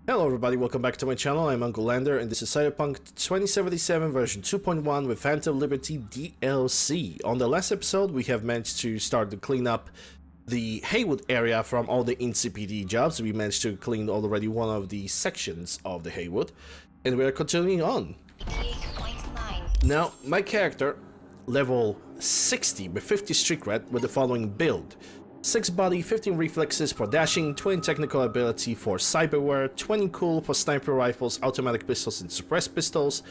Hello everybody, welcome back to my channel. I'm Uncle Lander and this is Cyberpunk 2077 version 2.1 with Phantom Liberty DLC. On the last episode we have managed to start to clean up the Haywood area from all the NCPD jobs. We managed to clean already one of the sections of the Haywood and we are continuing on. Now my character, level 60 with 50 street cred with the following build. 6 body, 15 reflexes for dashing, 20 technical ability for cyberware, 20 cool for sniper rifles, automatic pistols and suppressed pistols,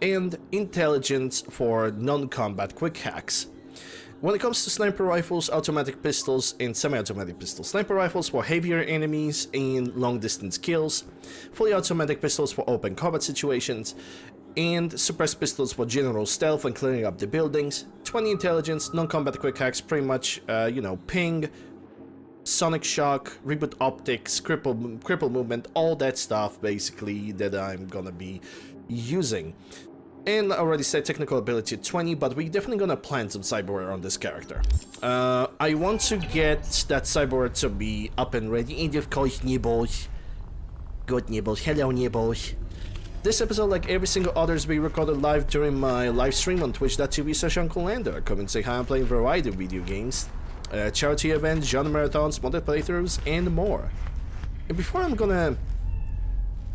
and intelligence for non-combat quick hacks. When it comes to sniper rifles, automatic pistols and semi-automatic pistols, sniper rifles for heavier enemies and long-distance kills, fully automatic pistols for open combat situations, and suppressed pistols for general stealth and clearing up the buildings, 20 intelligence, non-combat quick hacks, pretty much, ping, sonic shock, reboot optics, cripple movement, all that stuff basically that I'm gonna be using. And I already said technical ability 20, but we're definitely gonna plan some cyberware on this character. I want to get that cyberware to be up and ready, and of course, nibbles. Good nibbles, hello nibbles. This episode, like every single other, is being recorded live during my live stream on twitch.tv/UncleLander. Come and say hi. I'm playing a variety of video games, charity events, genre marathons, modded playthroughs, and more. And before I'm gonna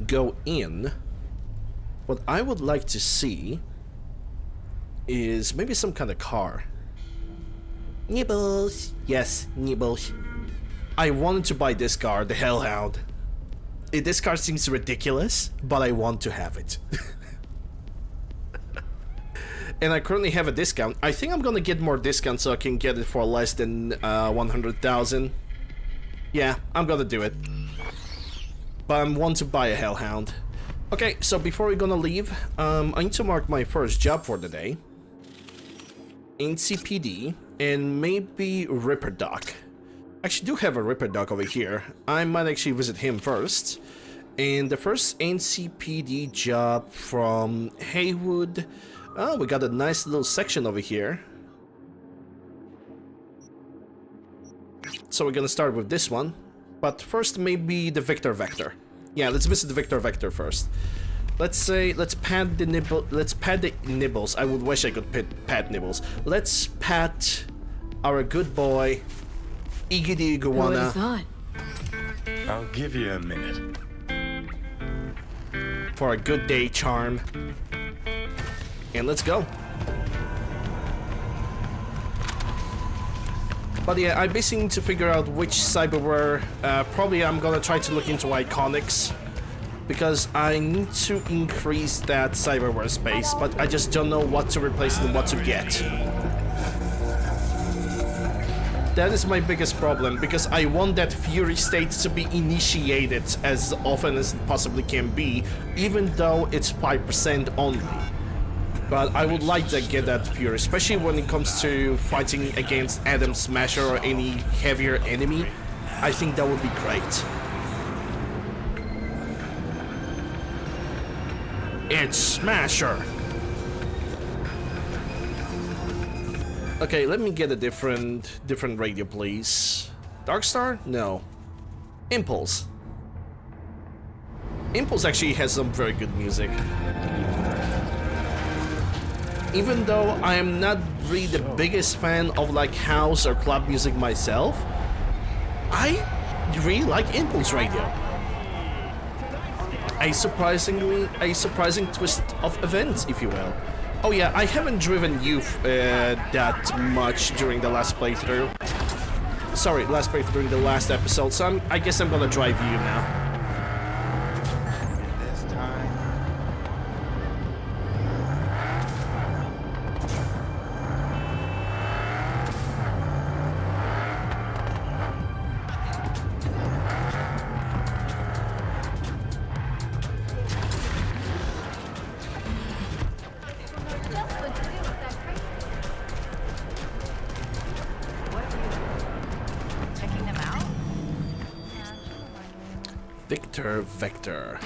go in, what I would like to see is maybe some kind of car. Nibbles! Yes, Nibbles. I wanted to buy this car, the Hellhound. This car seems ridiculous, but I want to have it. And I currently have a discount. I think I'm gonna get more discount so I can get it for less than 100,000. Yeah, I'm gonna do it. But I want to buy a Hellhound. Okay, so before we're gonna leave, I need to mark my first job for the day. NCPD and maybe Ripper Doc. I actually do have a Ripper Doc over here. I might actually visit him first. And the first NCPD job from Haywood. Oh, we got a nice little section over here. So we're gonna start with this one. But first maybe the Victor Vector. Yeah, let's visit the Victor Vector first. Let's pat the nibbles. I would wish I could pat nibbles. Let's pat our good boy Iggy the Iguana. Who would've thought? I'll give you a minute. For a good day charm. And let's go. But yeah, I basically need to figure out which cyberware. Probably I'm gonna try to look into Iconics, because I need to increase that cyberware space, but I just don't know what to replace and what to get. That is my biggest problem, because I want that Fury state to be initiated as often as it possibly can be, even though it's 5% only. But I would like to get that Fury, especially when it comes to fighting against Adam Smasher or any heavier enemy. I think that would be great. It's Smasher! Okay, let me get a different radio, please. Darkstar? No. Impulse. Impulse actually has some very good music. Even though I am not really the biggest fan of like house or club music myself, I really like Impulse Radio. A surprising twist of events, if you will. Oh yeah, I haven't driven you that much during the last playthrough. Sorry, last playthrough during the last episode, so I guess I'm gonna drive you now. This time. Victor Vector.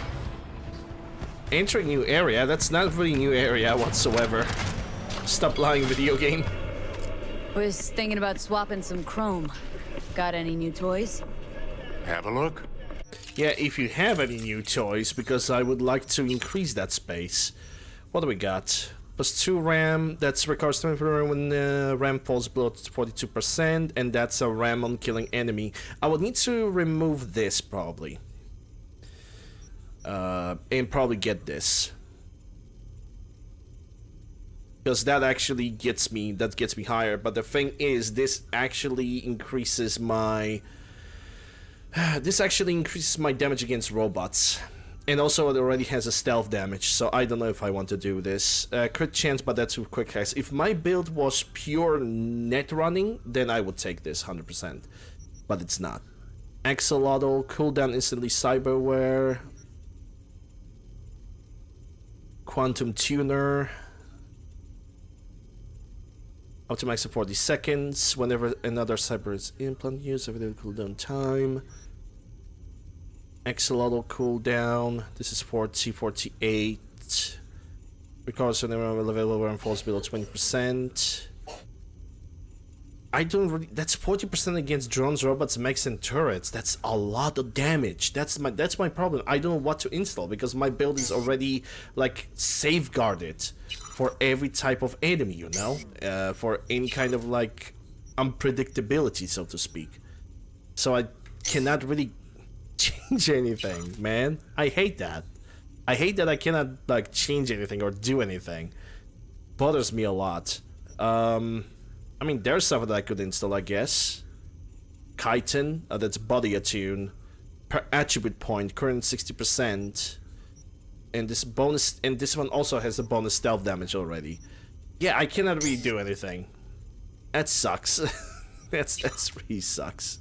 Entering new area? That's not really new area whatsoever. Stop lying, video game. Was thinking about swapping some chrome. Got any new toys? Have a look. Yeah, if you have any new toys, because I would like to increase that space. What do we got? +2 RAM, that's requires 20% when RAM falls below 42%, and that's a RAM on killing enemy. I would need to remove this, probably. And probably get this. Because that actually gets me higher, but the thing is, this actually increases my... this actually increases my damage against robots. And also it already has a stealth damage, so I don't know if I want to do this. Crit chance, but that's with quick hacks. If my build was pure net running, then I would take this 100%. But it's not. Axolotl, cooldown instantly cyberware. Quantum tuner. Optimize for 40 seconds. Whenever another cyber is implant used, everything cooldown time. Axolotl cooldown. This is 48. Because whenever available RAM falls below 20%. I don't really... That's 40% against drones, robots, mechs, and turrets. That's a lot of damage. That's my problem. I don't know what to install because my build is already like safeguarded for every type of enemy, you know, for any kind of like unpredictability, so to speak. So I cannot really change anything, man. I hate that. I hate that I cannot like change anything or do anything. Bothers me a lot. I mean, there's stuff that I could install, I guess. Chitin, that's body attune. Per attribute point, current 60%. And this bonus, and this one also has a bonus stealth damage already. Yeah, I cannot really do anything. That sucks. that's really sucks.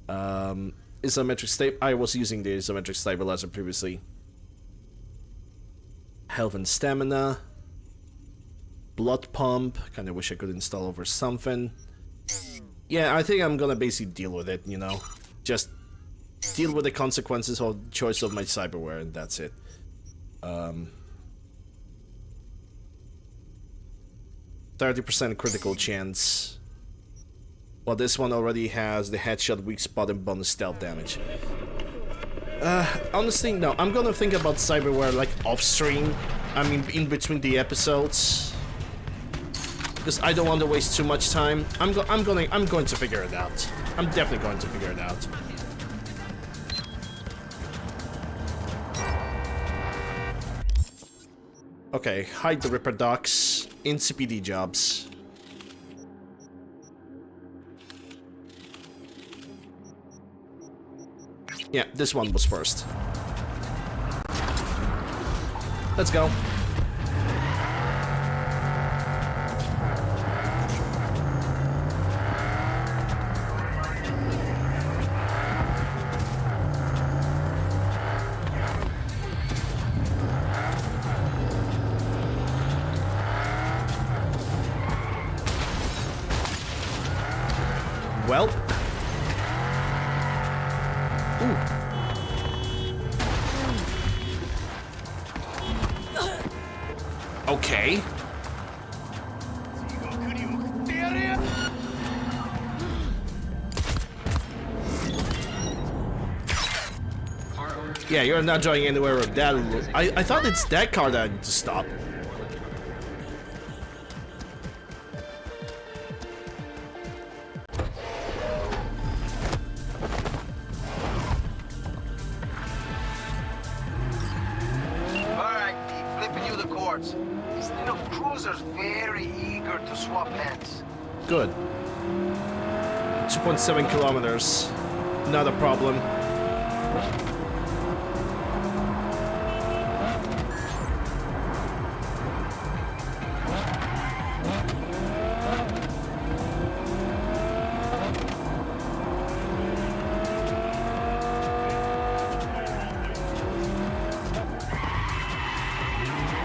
Isometric stabilizer. I was using the isometric stabilizer previously. Health and stamina. Blood pump. Kinda wish I could install over something. Yeah, I think I'm gonna basically deal with it, you know. Just deal with the consequences of the choice of my cyberware, and that's it. 30% critical chance. Well, this one already has the headshot, weak spot, and bonus stealth damage. Honestly, no. I'm gonna think about cyberware like off-stream. I mean, in between the episodes, because I don't want to waste too much time. I'm going to figure it out. I'm definitely going to figure it out. Okay, hide the Ripper Ducks. In CPD jobs. Yeah, this one was first. Let's go. Well. Ooh. Okay. Yeah, you're not going anywhere with that. I thought it's that car that I need to stop. These little cruisers very eager to swap hands. Good. 2.7 kilometers. Not a problem.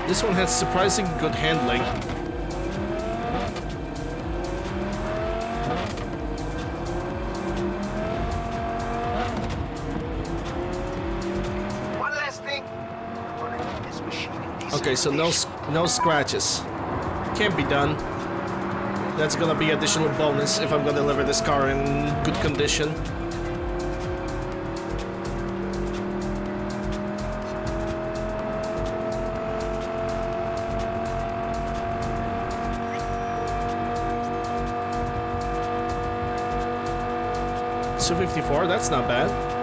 This one has surprisingly good handling. One last thing. I'm gonna need this machine in decent Okay, so condition. no scratches. Can't be done. That's gonna be additional bonus if I'm gonna deliver this car in good condition. 254, that's not bad.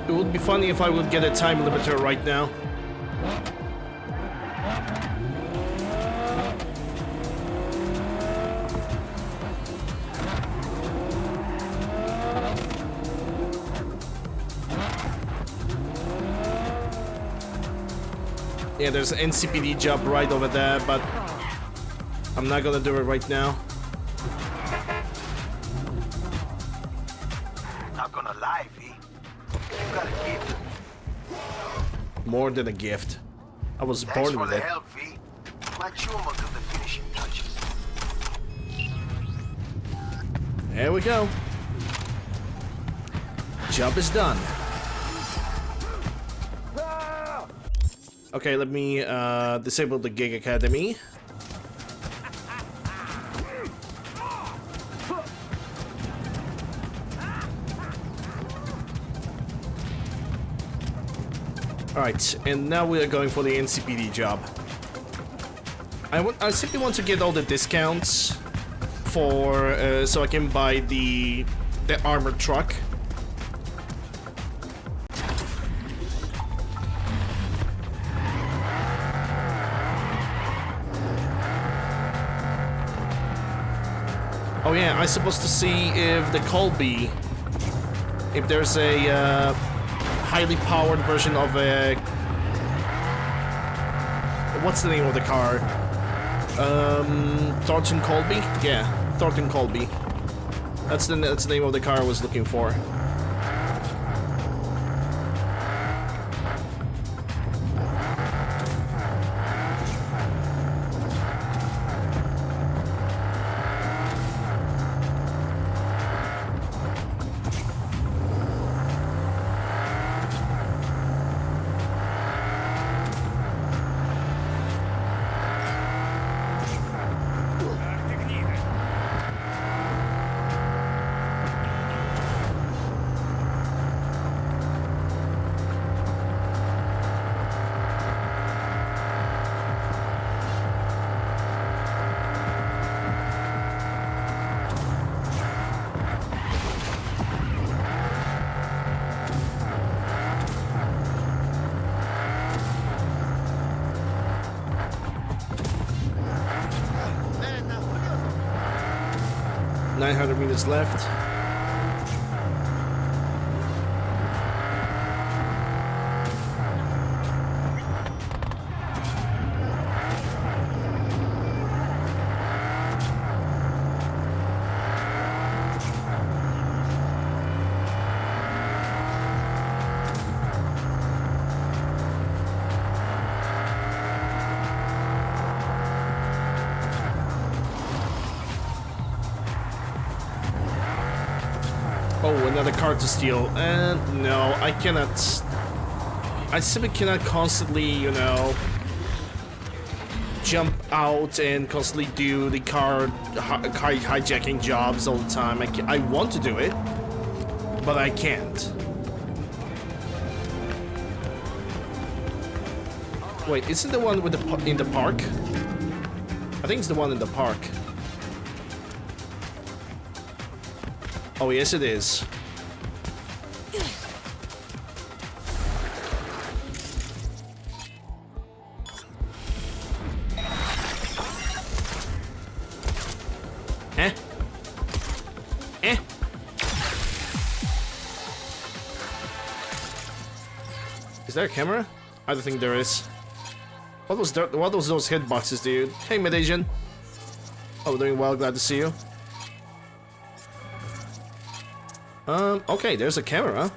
It would be funny if I would get a time limiter right now. Yeah, there's an NCPD job right over there, but I'm not gonna do it right now. Not gonna lie, V. You got a gift. More than a gift. I was Thanks born for with the it. help, V. Let you will do the finishing touches. There we go. Job is done. Okay, let me disable the Gig Academy. Alright, and now we are going for the NCPD job. I simply want to get all the discounts for so I can buy the armored truck. Oh yeah, I'm supposed to see if the Colby, if there's a highly powered version of a, what's the name of the car? Thornton Colby? Yeah, Thornton Colby. That's the name of the car I was looking for. Minutes left. Oh, another car to steal. And no, I cannot. I simply cannot constantly, you know, jump out and constantly do the car hijacking jobs all the time. I want to do it, but I can't. Wait, isn't the one with the in the park? I think it's the one in the park. Oh, yes, it is. Eh? Eh? Is there a camera? I don't think there is. What was those hitboxes, dude? Hey, Mid-Asian. Oh, doing well. Glad to see you. Okay, there's a camera.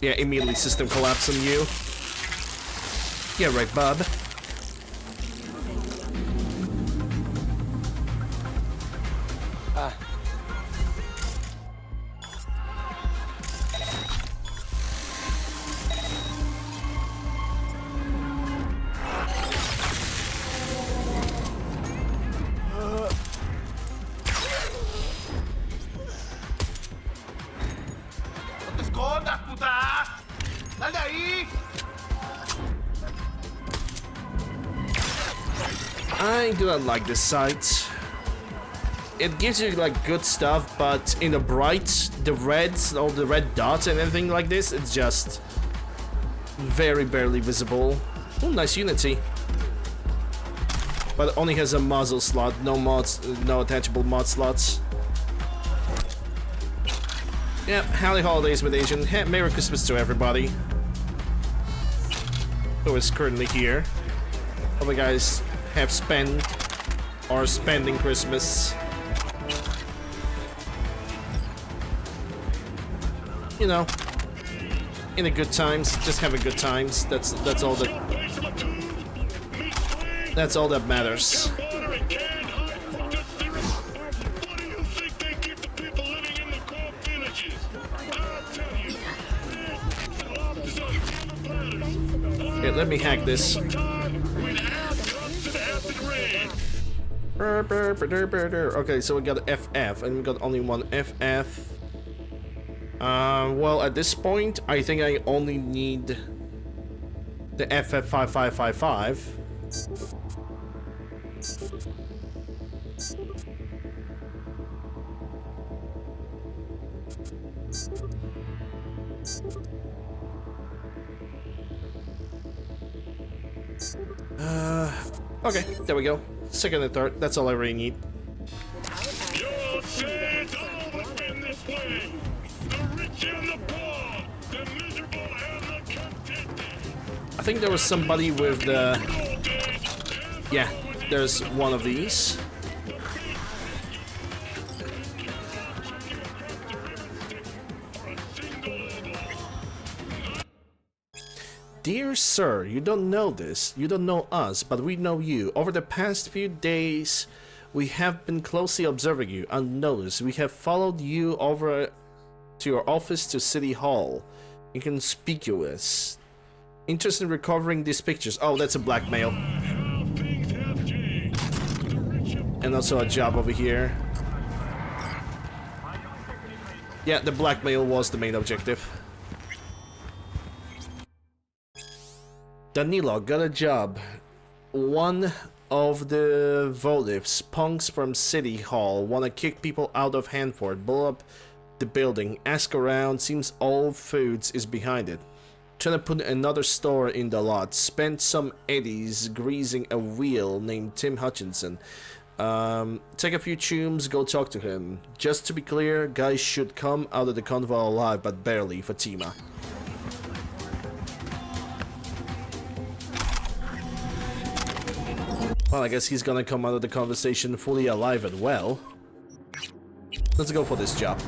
Yeah, immediately system collapse on you. Yeah, right, bub. ¡No te escondas, puta! ¡Sal de ahí! I do not like this site. It gives you like good stuff, but in the bright, the reds, all the red dots and everything like this, it's just very barely visible. Oh, nice Unity. But it only has a muzzle slot, no mods, no attachable mod slots. Yeah, happy holidays with Asian. Merry Christmas to everybody who is currently here. Hope you guys have spent or spending Christmas, you know, in the good times, just having good times. That's all that matters. Okay, let me hack this. Okay, so we got FF, and we got only one FF. Well, at this point, I think I only need the FF5555. Okay, there we go. Second and third, that's all I really need. I think there was somebody with the... Yeah, there's one of these. Dear sir, you don't know this, you don't know us, but we know you. Over the past few days, we have been closely observing you, unnoticed. We have followed you over to your office to City Hall. Inconspicuous. Interested in recovering these pictures. Oh, that's a blackmail. And also a job over here. Yeah, the blackmail was the main objective. Danilo got a job. One of the votives, punks from City Hall, wanna kick people out of Hanford, blow up the building, ask around, seems all foods is behind it. Trying to put another store in the lot, spent some eddies greasing a wheel named Tim Hutchinson. Take a few chums, go talk to him. Just to be clear, guys should come out of the convo alive, but barely, Fatima. Well, I guess he's gonna come out of the conversation fully alive and well. Let's go for this job.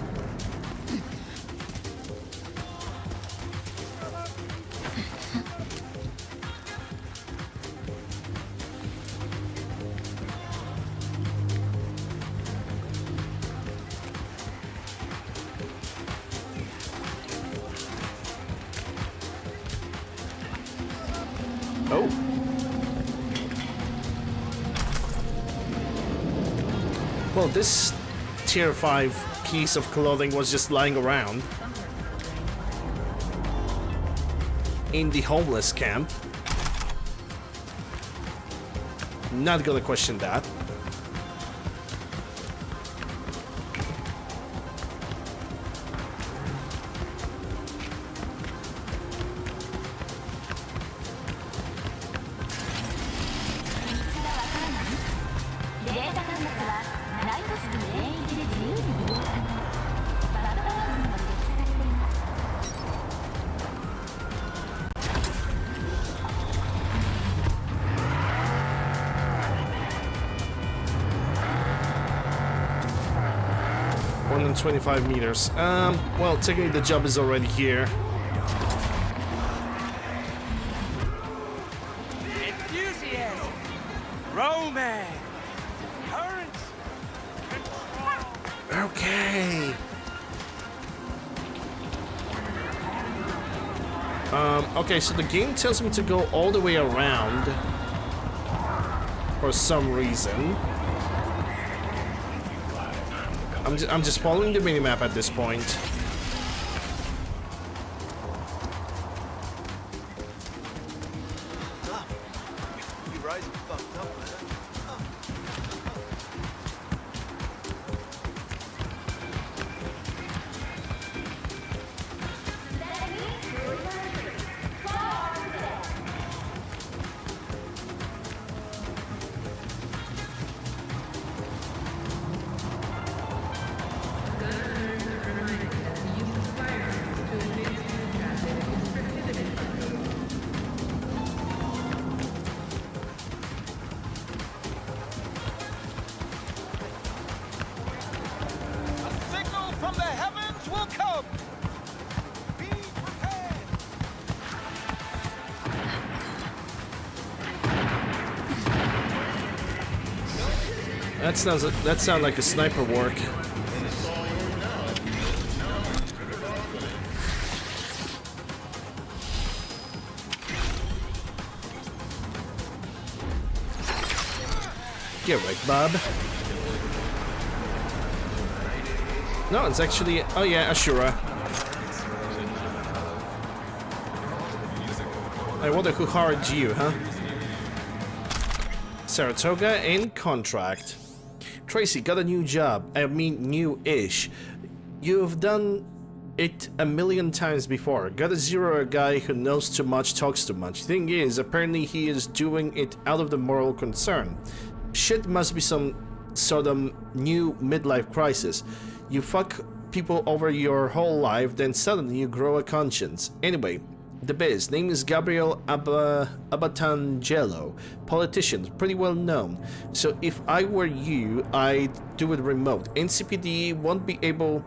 Oh. Well, this tier 5 piece of clothing was just lying around in the homeless camp. Not gonna question that. More than 25 meters. Well, technically the job is already here. Romance. Currents. Control. Okay. Okay, so the game tells me to go all the way around for some reason. I'm just following the minimap at this point. That sounds like a sniper work. Get right, Bob. No, it's actually... Oh yeah, Ashura. I wonder who hired you, huh? Saratoga in contract. Tracy, got a new job. I mean, new-ish. You've done it a million times before. Gotta zero a guy who knows too much, talks too much. Thing is, apparently he is doing it out of the moral concern. Shit must be some sort of new midlife crisis. You fuck people over your whole life, then suddenly you grow a conscience. Anyway, the biz. Name is Gabriel Abatangelo. Politician, pretty well known. So if I were you, I'd do it remote. NCPD won't be able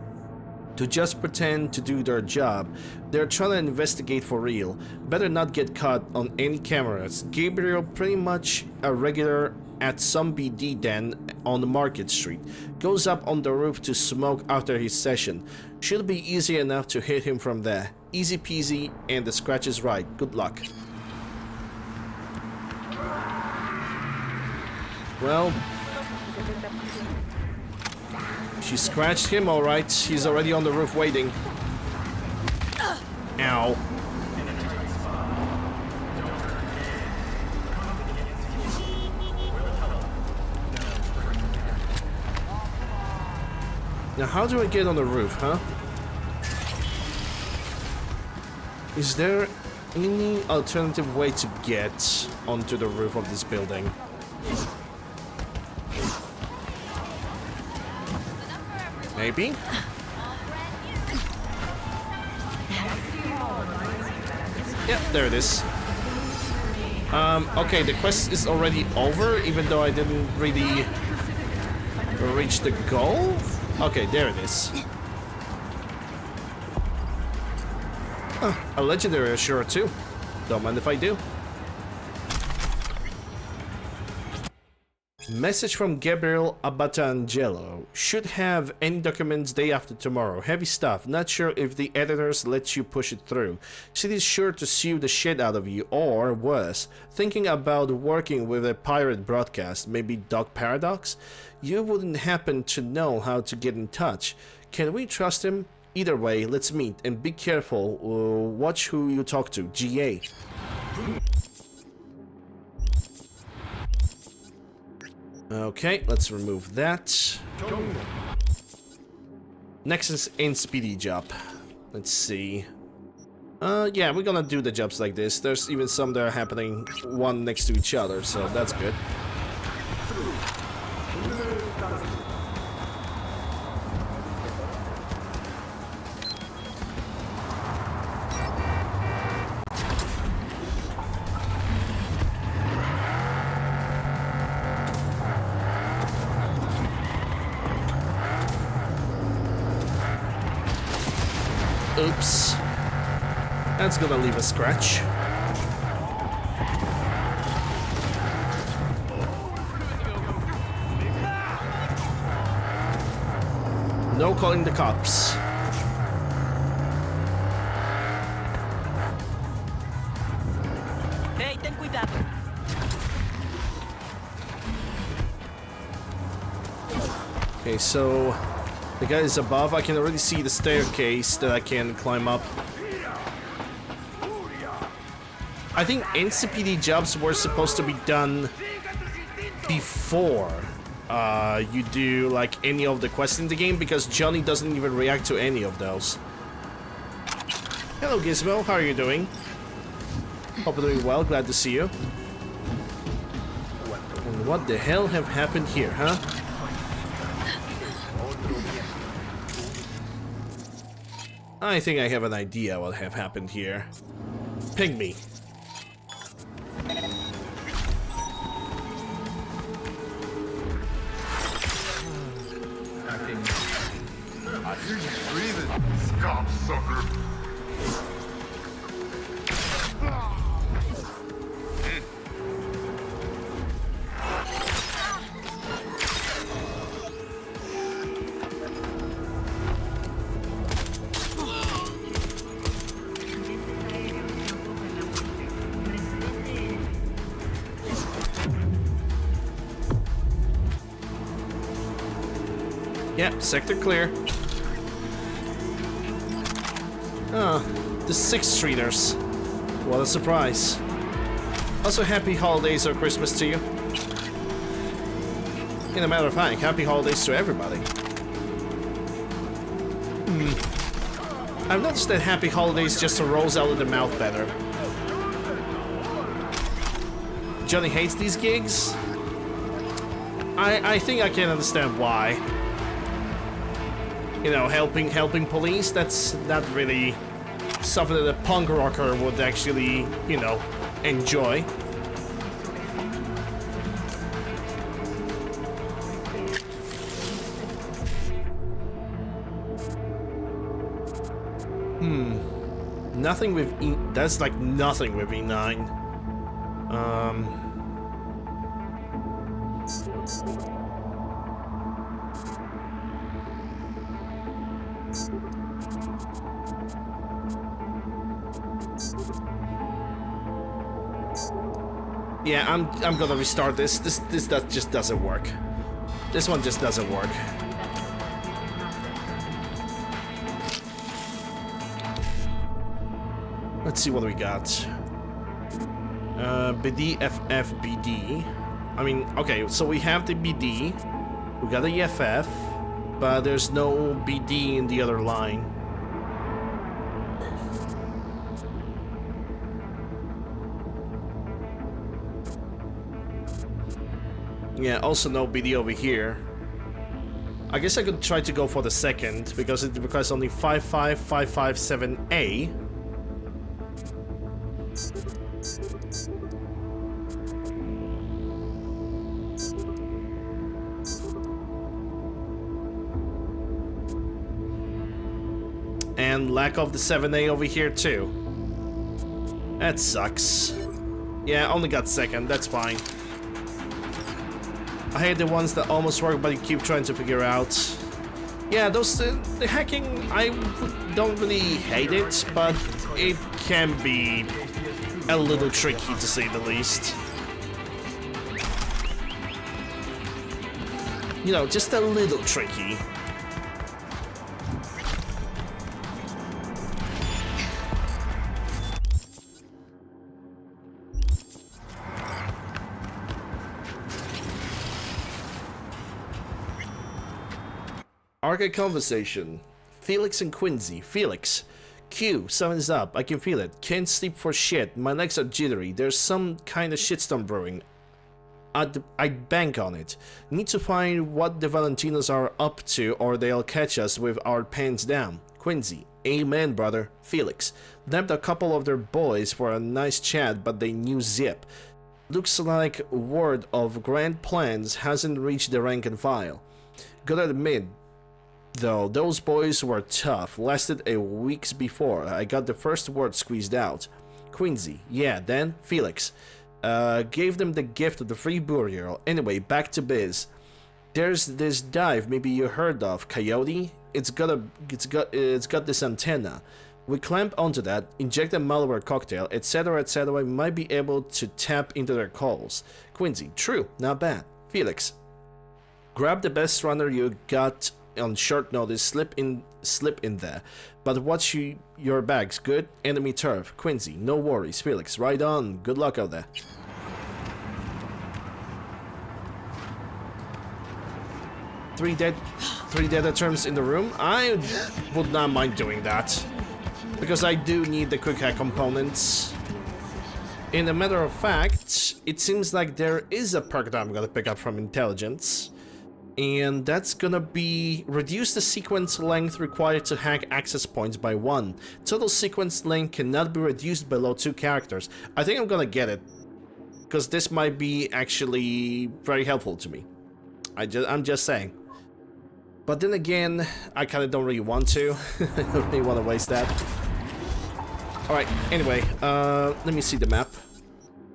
to just pretend to do their job. They're trying to investigate for real. Better not get caught on any cameras. Gabriel pretty much a regular at some BD den on the Market Street. Goes up on the roof to smoke after his session. Should be easy enough to hit him from there. Easy peasy, and the scratch is right. Good luck. Well, she scratched him, alright. He's already on the roof waiting. Ow. Now, how do I get on the roof, huh? Is there any alternative way to get onto the roof of this building? Maybe? Yeah, there it is. Okay, the quest is already over, even though I didn't really reach the goal? Okay, there it is. A legendary Ashura too. Don't mind if I do. Message from Gabriel Abatangelo. Should have any documents day after tomorrow. Heavy stuff. Not sure if the editors let you push it through. City's sure to sue the shit out of you, or worse, thinking about working with a pirate broadcast, maybe Dog Paradox? You wouldn't happen to know how to get in touch. Can we trust him? Either way, let's meet, and be careful. Watch who you talk to. GA. Okay, let's remove that. Next is in speedy job. Let's see. Yeah, we're gonna do the jobs like this. There's even some that are happening one next to each other, so that's good. Oops. That's gonna leave a scratch. no calling the cops. Hey, ten cuidado. Okay, so the guy is above. I can already see the staircase that I can climb up. I think NCPD jobs were supposed to be done before you do like any of the quests in the game, because Johnny doesn't even react to any of those. Hello Gizmo, how are you doing? Hope you're doing well, glad to see you. And what the hell have happened here, huh? I think I have an idea what have happened here. Ping me. I hear you breathing, cocksucker. Yep, sector clear. Ah, the 6th Streeters. What a surprise. Also, happy holidays or Christmas to you. In a matter of fact, happy holidays to everybody. I've noticed that happy holidays just rolls out of the mouth better. Johnny hates these gigs. I think I can understand why. You know, helping police, that's not really something that a punk rocker would actually, you know, enjoy. Nothing with E... That's like nothing with E9. Yeah, I'm gonna restart this. This just doesn't work. This one just doesn't work. Let's see what we got. BD, FF, BD. I mean, okay, so we have the BD. We got the FF, but there's no BD in the other line. Yeah, also no BD over here. I guess I could try to go for the second, because it requires only 55557A. And lack of the 7A over here too. That sucks. Yeah, only got second, that's fine. I hate the ones that almost work, but you keep trying to figure out. Yeah, those the hacking, I don't really hate it, but it can be a little tricky to say the least. You know, just a little tricky. Arcade conversation. Felix and Quincy. Felix. Q, summons up. I can feel it. Can't sleep for shit. My legs are jittery. There's some kind of shitstorm brewing. I'd bank on it. Need to find what the Valentinos are up to, or they'll catch us with our pants down. Quincy. Amen, brother. Felix. Nabbed a couple of their boys for a nice chat, but they knew zip. Looks like word of grand plans hasn't reached the rank and file. Gotta admit, though, those boys were tough. Lasted a weeks before I got the first word squeezed out. Quincy. Yeah, then Felix. Gave them the gift of the free burial. Anyway, back to biz. There's this dive maybe you heard of, Coyote? it's got this antenna. We clamp onto that, inject a malware cocktail, etc., etc. We might be able to tap into their calls. Quincy, true, not bad. Felix, grab the best runner you got on short notice, slip in there. But watch your bags, good? Enemy turf. Quincy, no worries. Felix, right on. Good luck out there. Three dead items in the room. I would not mind doing that, because I do need the quick hack components. In a matter of fact, it seems like there is a perk that I'm gonna pick up from intelligence, and that's gonna be reduce the sequence length required to hack access points by 1. Total sequence length cannot be reduced below 2 characters. I think I'm gonna get it, because this might be actually very helpful to me. I'm just saying. But then again, I kind of don't really want to. I don't really want to waste that. Alright, anyway, let me see the map.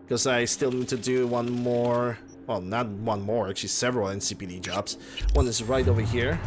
Because I still need to do one more... Well, not one more, actually several NCPD jobs. One is right over here.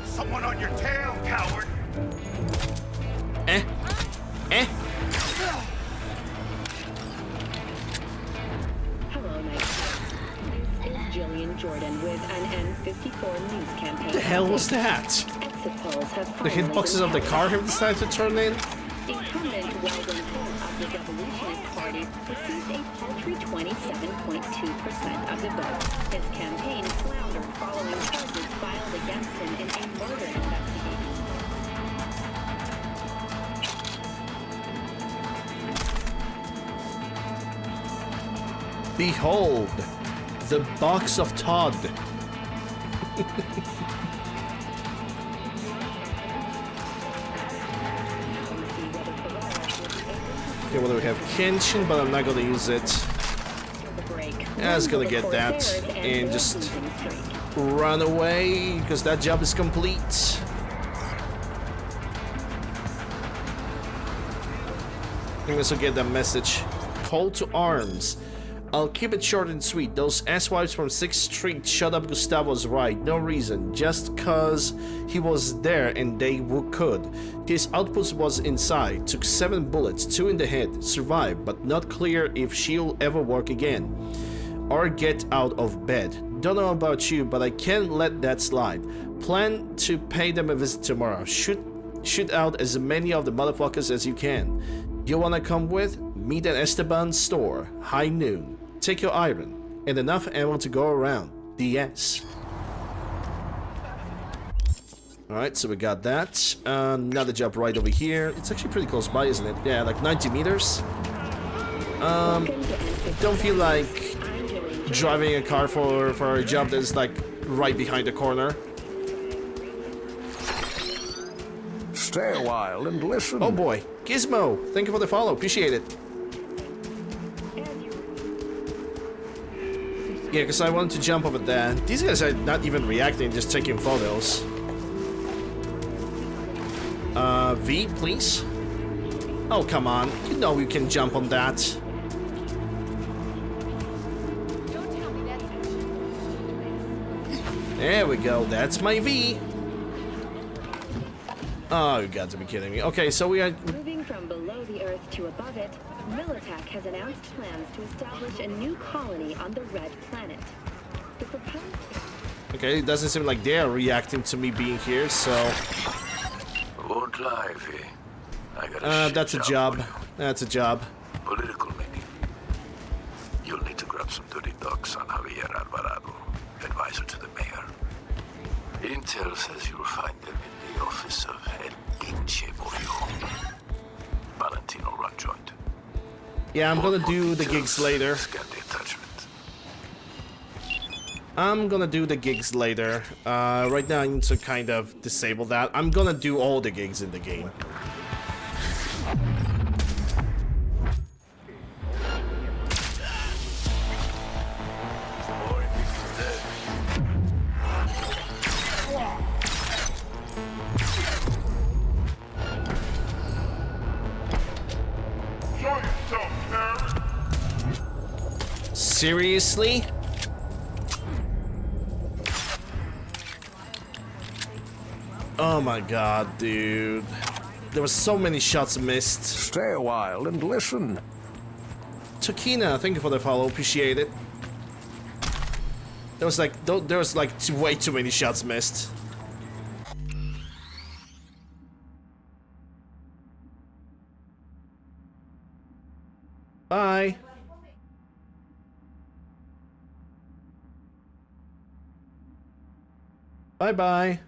Someone on your tail, coward! Eh? Hello, Night. This is Jillian Jordan with an N54 news campaign. The hell was that? Exit polls have The hitboxes of the car have decided to turn in? Incumbent Weldon Holt of the Revolutionist Party received a paltry 27.2% of the vote. His campaign floundered following charges filed against him in a murder investigation. Behold, the box of Todd. Okay, well, we have Kenshin, but I'm not gonna use it. Yeah, I was gonna get that and just run away because that job is complete. I can also get that message. Call to arms. I'll keep it short and sweet. Those asswipes from 6th Street shut up Gustavo's right. No reason. Just cause he was there and they could. His outpost was inside. Took 7 bullets, 2 in the head. Survived, but not clear if she'll ever work again. Or get out of bed. Don't know about you, but I can't let that slide. Plan to pay them a visit tomorrow. Shoot out as many of the motherfuckers as you can. You wanna come with? Meet at Esteban's store. High noon. Take your iron. And enough ammo to go around. DS. Alright, so we got that. Another job right over here. It's actually pretty close by, isn't it? Yeah, like 90 meters. Don't feel like driving a car for a job that's like right behind the corner. Stay a while and listen. Oh boy, Gizmo, thank you for the follow, appreciate it. Yeah, because I wanted to jump over there. These guys are not even reacting, just taking photos. V, please. Oh, come on, you know you can jump on that. There we go, that's my V. Oh, you got to be kidding me. Okay, so we are... Moving from below the Earth to above it, Militech has announced plans to establish a new colony on the Red Planet. The proposed... Okay, it doesn't seem like they're reacting to me being here, so... Won't lie, V. I got that's a job. That's a job. Political meeting. You'll need to grab some dirty docs on Javier Alvarado, advisor to the mayor. Intel says you'll find them in the office of El Pinche Bollo. Valentino run joint. Yeah, I'm gonna do the gigs later. Scanty attachment. I'm gonna do the gigs later. Right now I need to kind of disable that. I'm gonna do all the gigs in the game. Seriously? Oh my god, dude. There were so many shots missed. Stay a while and listen. Tokina, thank you for the follow, appreciate it. There was like way too many shots missed. Bye. Bye-bye.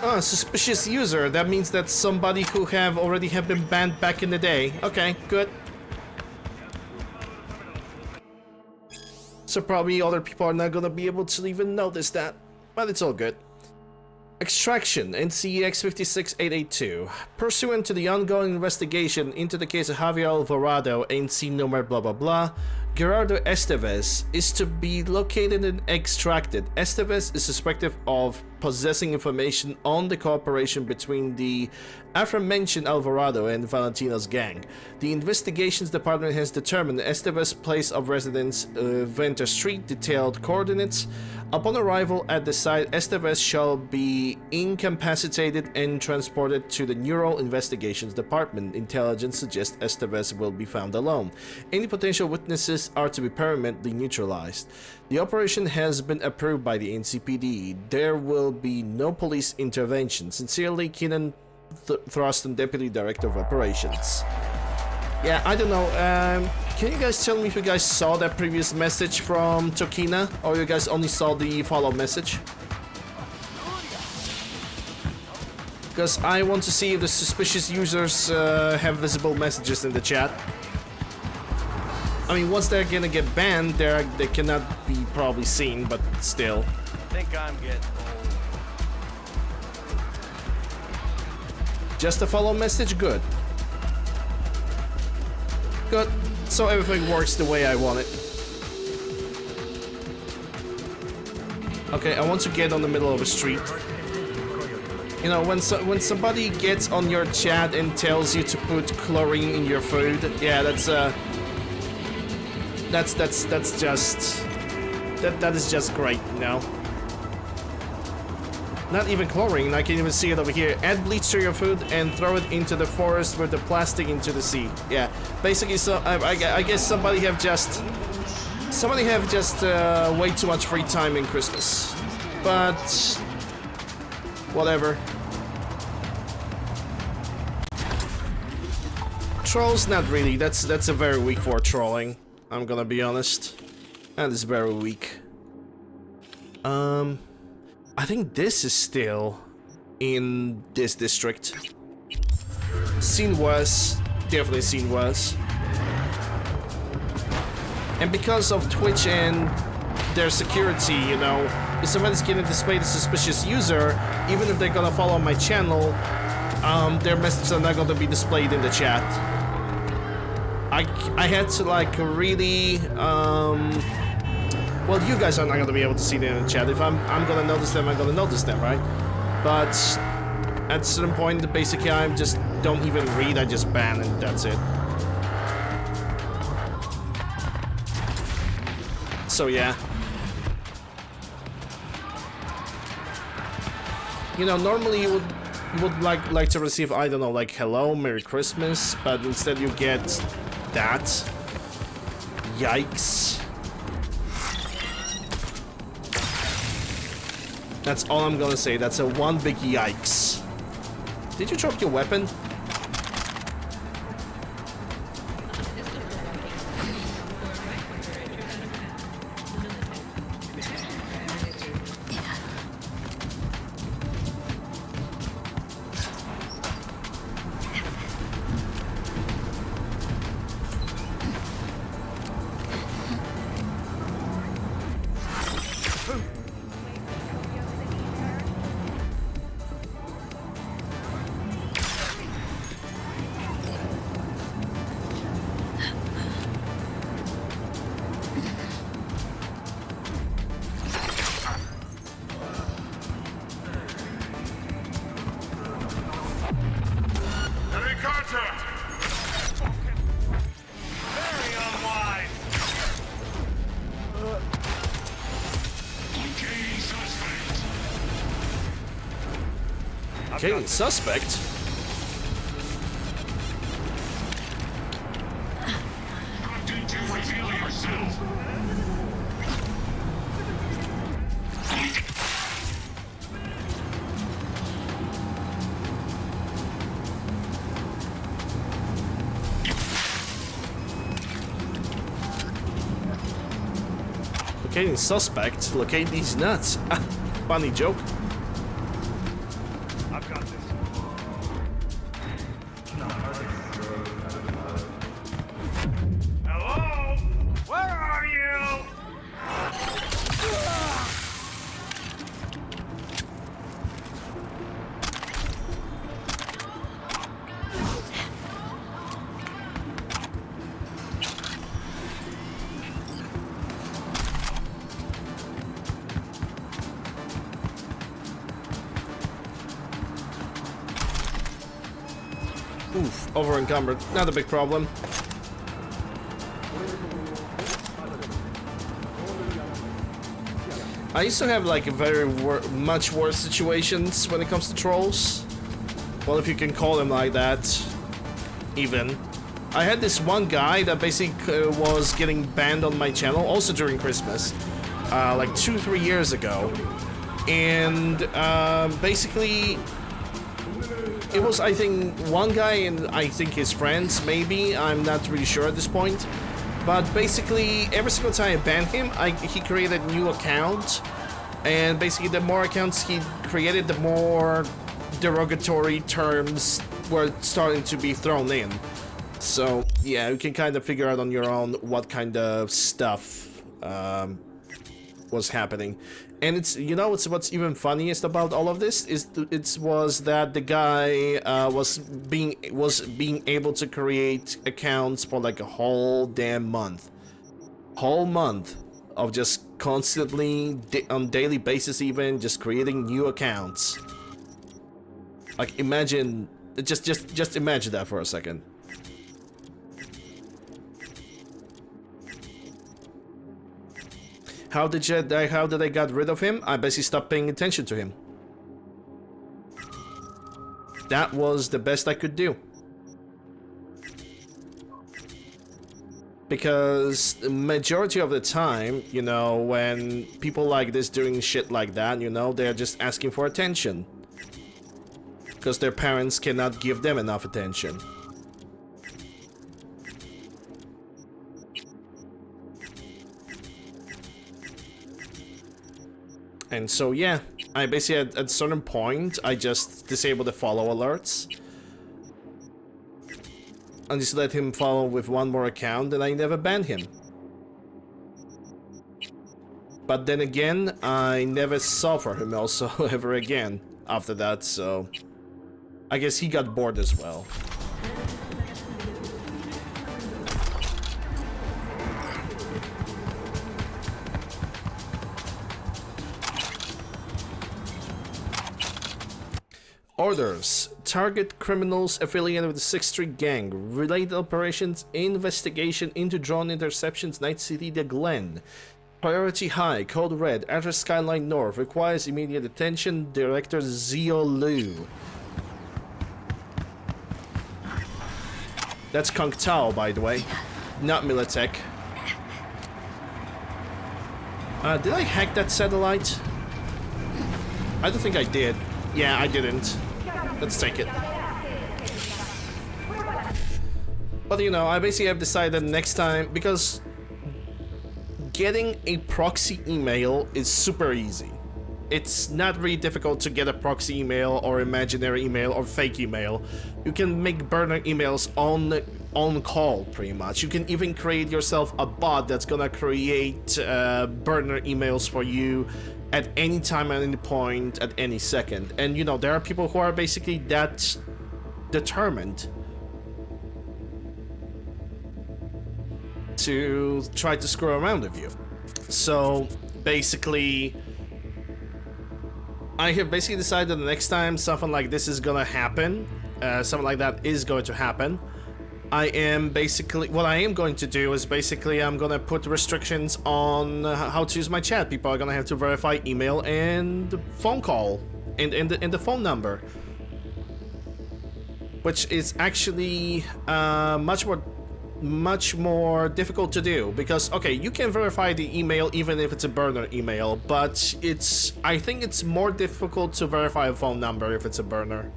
Oh, suspicious user. That means that somebody who already have been banned back in the day. Okay, good. So probably other people are not gonna be able to even notice that, but it's all good. Extraction, NCEX 56882. Pursuant to the ongoing investigation into the case of Javier Alvarado, NC number blah blah blah, Gerardo Esteves is to be located and extracted. Esteves is suspected of possessing information on the cooperation between the aforementioned Alvarado and Valentino's gang. The investigations department has determined Esteves' place of residence, Venter Street, detailed coordinates. Upon arrival at the site, Esteves shall be incapacitated and transported to the Neural Investigations Department. Intelligence suggests Esteves will be found alone. Any potential witnesses are to be permanently neutralized. The operation has been approved by the NCPD. There will be no police intervention. Sincerely, Keenan Throston, Deputy Director of Operations. Yeah, I don't know. Can you guys tell me if you guys saw that previous message from Tokina, or you guys only saw the follow message? Because I want to see if the suspicious users have visible messages in the chat. I mean, once they're gonna get banned, they cannot be probably seen, but still. I think I'm getting old. Just a follow message? Good. Good. So everything works the way I want it. Okay, I want to get on the middle of a street. You know, when somebody gets on your chat and tells you to put chlorine in your food, yeah, that is just great, you know. Not even chlorine, I can even see it over here. Add bleach to your food and throw it into the forest with the plastic into the sea. Yeah, basically, so I guess somebody have just way too much free time in Christmas. But whatever. Trolls, not really. That's a very weak for trolling. I'm gonna be honest. That is very weak. I think this is still in this district. Seen was, definitely seen was. And because of Twitch and their security, you know, if somebody's gonna display the suspicious user, even if they're gonna follow my channel, their messages are not gonna be displayed in the chat. I had to like really, well, you guys are not gonna be able to see them in the chat. If I'm gonna notice them, I'm gonna notice them, right? But at a certain point, basically, I just don't even read. I just ban, and that's it. So yeah. You know, normally you would like to receive, I don't know, like hello, Merry Christmas, but instead you get that. Yikes. That's all I'm gonna say. That's a one big yikes. Did you drop your weapon? Okay, suspect. Locating suspect. Locate these nuts. Funny joke. I've got this. Hello? Where are you? Oof, over encumbered. Not a big problem. I used to have like a very much worse situations when it comes to trolls. Well, if you can call them like that, even. I had this one guy that basically was getting banned on my channel, also during Christmas, like 2-3 years ago. And basically, it was, I think, one guy and I think his friends, maybe. I'm not really sure at this point. But basically, every single time I banned him, he created a new account. And basically, the more accounts he created, the more derogatory terms were starting to be thrown in. So, yeah, you can kind of figure out on your own what kind of stuff was happening. And it's, you know, what's even funniest about all of this is was that the guy was being able to create accounts for like a whole damn month, of just constantly on daily basis, even just creating new accounts. Like, imagine, just imagine that for a second. How did I got rid of him? I basically stopped paying attention to him. That was the best I could do. Because the majority of the time, you know, when people like this doing shit like that, you know, they're just asking for attention. Because their parents cannot give them enough attention. And so, yeah, I basically, at a certain point, I just disabled the follow alerts. And just let him follow with one more account, and I never banned him. But then again, I never saw for him also ever again after that, so I guess he got bored as well. Orders. Target criminals affiliated with the 6th Street Gang. Related operations. Investigation into drone interceptions. Night City, The Glen. Priority high, code red, address Skyline North, requires immediate attention, Director Zio Liu. That's Kung Tao, by the way, not Militech. Did I hack that satellite? I don't think I did. Yeah, I didn't. Let's take it. But you know, I basically have decided next time, because getting a proxy email is super easy. It's not really difficult to get a proxy email or imaginary email or fake email. You can make burner emails on call, pretty much. You can even create yourself a bot that's gonna create burner emails for you at any time, at any point, at any second. And you know, there are people who are basically that determined to try to screw around with you. So basically, I have basically decided that the next time something like this is gonna happen, something like that is going to happen, I am basically, what I am going to do is basically I'm gonna put restrictions on how to use my chat. People are gonna have to verify email and phone call and the phone number, which is actually much more difficult to do, because okay, you can verify the email even if it's a burner email, but I think it's more difficult to verify a phone number if it's a burner.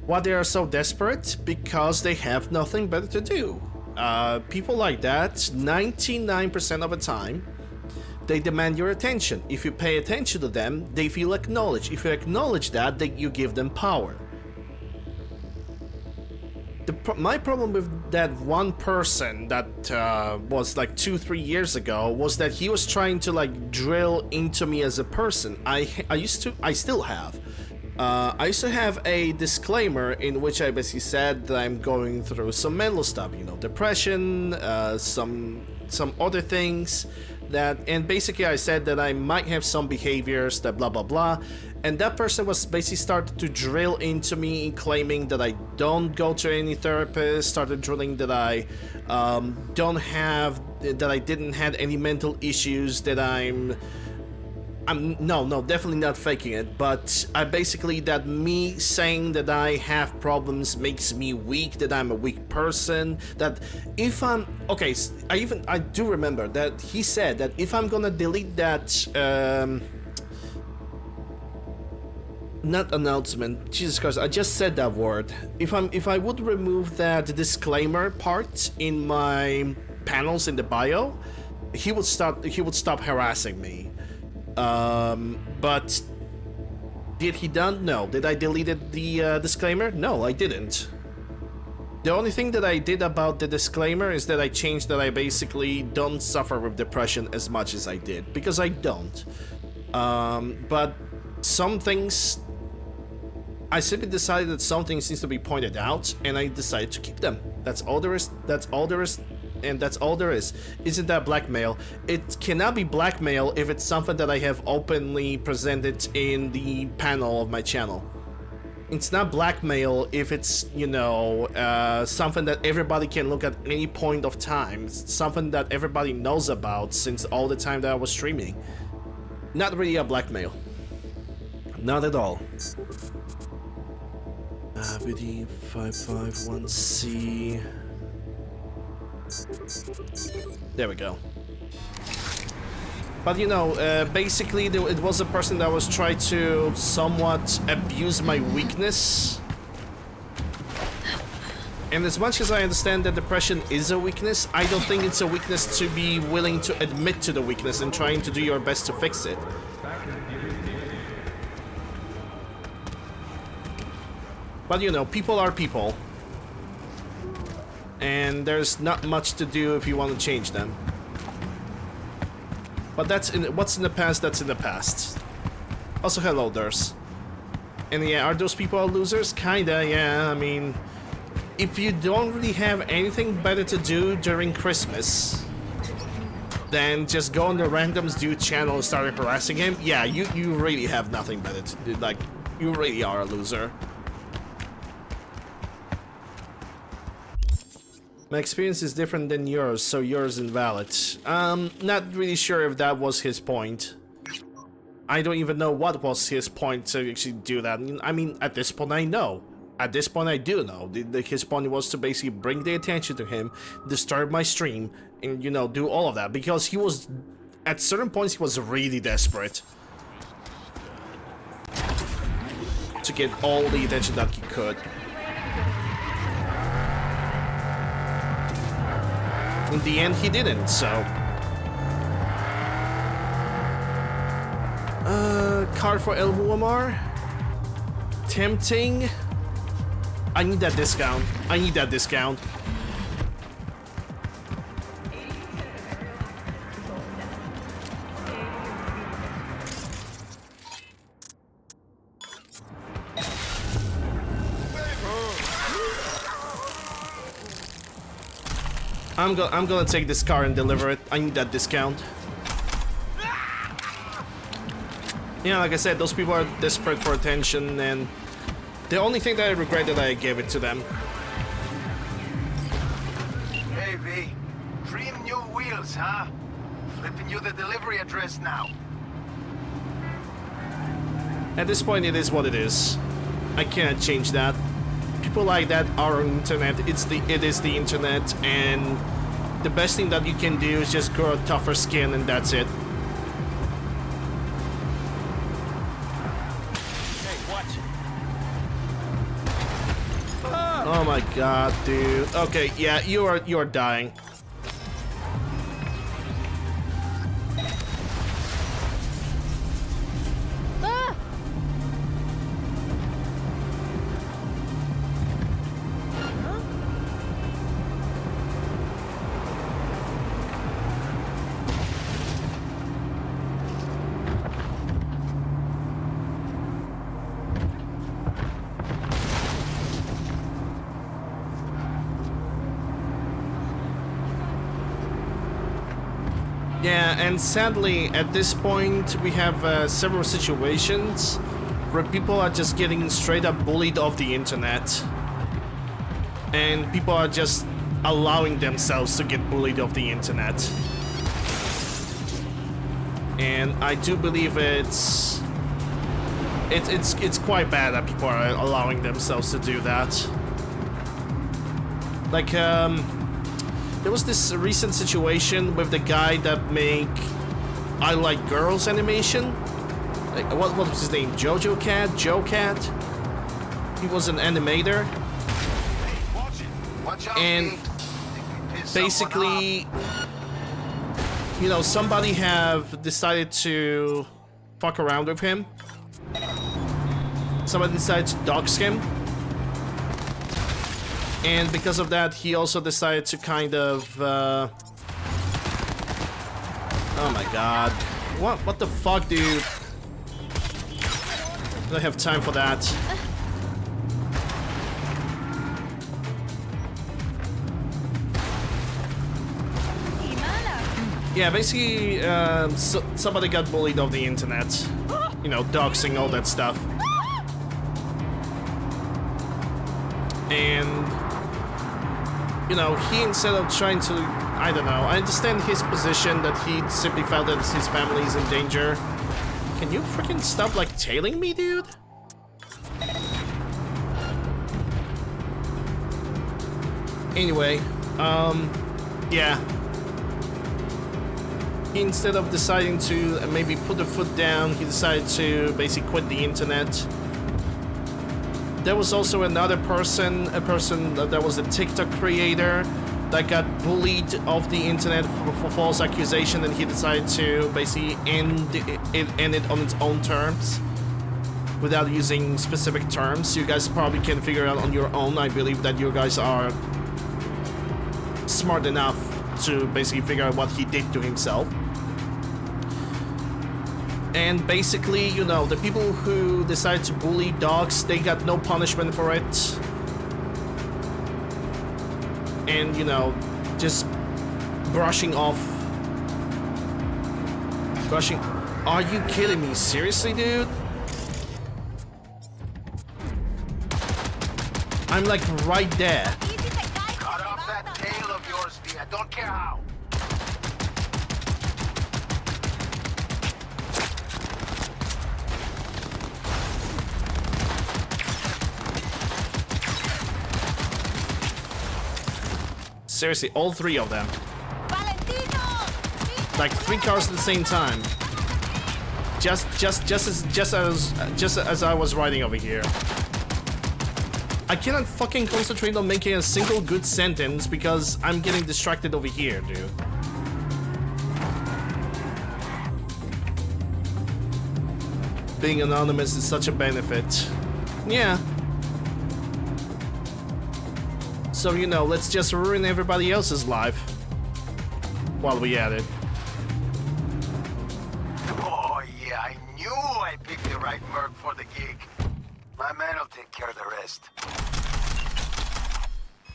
Why they are so desperate? Because they have nothing better to do. People like that, 99% of the time, they demand your attention. If you pay attention to them, they feel acknowledged. If you acknowledge that, then you give them power. My problem with that one person that was like 2-3 years ago was that he was trying to like drill into me as a person. I still have. I used to have a disclaimer in which I basically said that I'm going through some mental stuff, you know, depression, some other things that, and basically I said that I might have some behaviors that blah blah blah, and that person was basically started to drill into me, claiming that I don't go to any therapist, started drilling that I didn't have any mental issues, that I'm no, definitely not faking it, but I basically, that me saying that I have problems makes me weak, that I'm a weak person, that if I'm, okay, I do remember that he said that if I'm gonna delete that, not announcement, Jesus Christ, I just said that word, if I would remove that disclaimer part in my panels in the bio, he would stop harassing me. But did he done? No. Did I deleted the disclaimer? No, I didn't. The only thing that I did about the disclaimer is that I changed that I basically don't suffer with depression as much as I did, because I don't. But some things, I simply decided that some things needs to be pointed out, and I decided to keep them. That's all there is. That's all there is. And that's all there is. Isn't that blackmail? It cannot be blackmail if it's something that I have openly presented in the panel of my channel. It's not blackmail if it's, you know, something that everybody can look at any point of time. It's something that everybody knows about since all the time that I was streaming. Not really a blackmail. Not at all. v2.1c. There we go. But you know, basically it was a person that was trying to somewhat abuse my weakness. And as much as I understand that depression is a weakness, I don't think it's a weakness to be willing to admit to the weakness and trying to do your best to fix it. But you know, people are people. And there's not much to do if you want to change them. But that's what's in the past, that's in the past. Also, hello, Durs. And yeah, are those people losers? Kinda, yeah. I mean, if you don't really have anything better to do during Christmas than just go on the Randoms Dude channel and start harassing him, yeah, you really have nothing better to do. Like, you really are a loser. My experience is different than yours, so yours invalid. Not really sure if that was his point. I don't even know what was his point to actually do that. I mean, at this point I know. At this point I do know. His point was to basically bring the attention to him, disturb my stream, and, you know, do all of that. Because he was, at certain points, he was really desperate to get all the attention that he could. In the end, he didn't, so... Card for El Muammar? Tempting? I need that discount. I need that discount. I'm gonna take this car and deliver it. I need that discount. Yeah, like I said, those people are desperate for attention, and the only thing that I regret that I gave it to them. Hey, V. Trim new wheels, huh? Flipping you the delivery address now. At this point, it is what it is. I can't change that. People like that are on the internet. It is the internet, and the best thing that you can do is just grow a tougher skin, and that's it. Oh my god, dude. Okay, yeah, you are dying. Yeah, and sadly, at this point, we have several situations where people are just getting straight up bullied off the internet. And people are just allowing themselves to get bullied off the internet. And I do believe it's quite bad that people are allowing themselves to do that. Like, there was this recent situation with the guy that make I Like Girls animation. Like, what was his name? Joe Cat? He was an animator. And basically, you know, somebody have decided to fuck around with him. Somebody decided to dox him. And because of that, he also decided to kind of, oh my god. What the fuck, dude? I don't have time for that. Yeah, basically, somebody got bullied off the internet. You know, doxing, all that stuff. And... you know, he, instead of trying to, I don't know, I understand his position that he simply felt that his family is in danger. Can you freaking stop, like, tailing me, dude? Anyway, yeah. He, instead of deciding to maybe put the foot down, he decided to basically quit the internet. There was also another person, a person that was a TikTok creator that got bullied off the internet for false accusation, and he decided to basically end it on its own terms without using specific terms. You guys probably can figure it out on your own. I believe that you guys are smart enough to basically figure out what he did to himself. And basically, you know, the people who decide to bully dogs, they got no punishment for it. And, you know, just brushing off. Are you kidding me? Seriously, dude? I'm like right there. Cut off that tail how! Seriously, all three of them. Like 3 cars at the same time. Just as I was riding over here. I cannot fucking concentrate on making a single good sentence because I'm getting distracted over here, dude. Being anonymous is such a benefit. Yeah. So, you know, let's just ruin everybody else's life while we at it. Oh yeah, I knew I picked the right merc for the gig. My man will take care of the rest.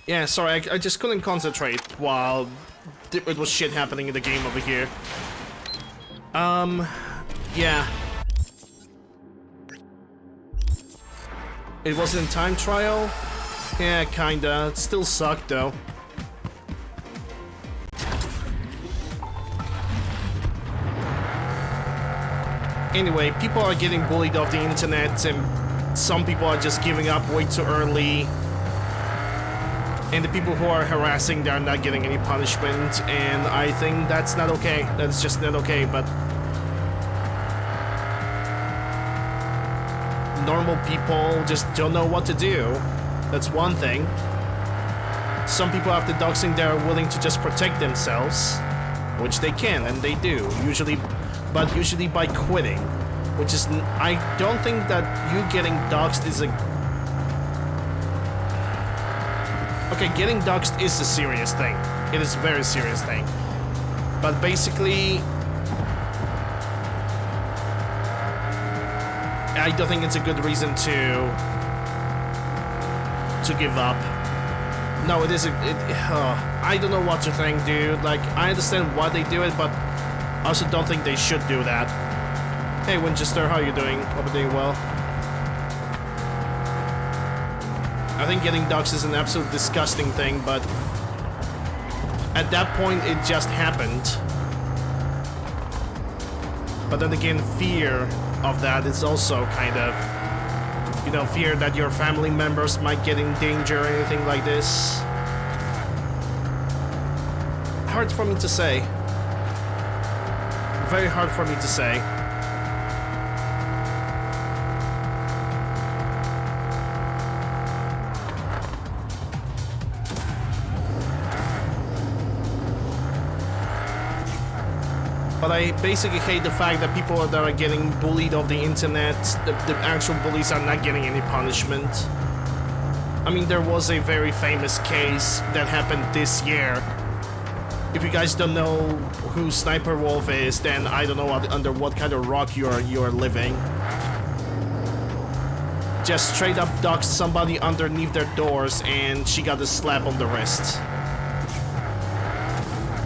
Yeah, sorry, I just couldn't concentrate while it was shit happening in the game over here. Yeah. It wasn't time trial? Yeah, kinda. It still sucked though. Anyway, people are getting bullied off the internet and some people are just giving up way too early. And the people who are harassing, they're not getting any punishment, and I think that's not okay. That's just not okay, but normal people just don't know what to do. That's one thing. Some people after doxing, they're willing to just protect themselves, which they can, and they do, usually by quitting, which is, I don't think that you getting doxed is a... Okay, getting doxed is a serious thing. It is a very serious thing. But basically, I don't think it's a good reason to give up. No, it is I don't know what to think, dude. Like, I understand why they do it, but I also don't think they should do that. Hey, Winchester, how you doing? Hope you're doing well. I think getting doxed is an absolute disgusting thing, but at that point, it just happened. But then again, fear of that is also kind of, you know, fear that your family members might get in danger or anything like this. Hard for me to say. Very hard for me to say. But I basically hate the fact that people that are getting bullied off the internet, the actual bullies are not getting any punishment. I mean, there was a very famous case that happened this year. If you guys don't know who Sniper Wolf is, then I don't know under what kind of rock you are living. Just straight up doxed somebody underneath their doors and she got a slap on the wrist.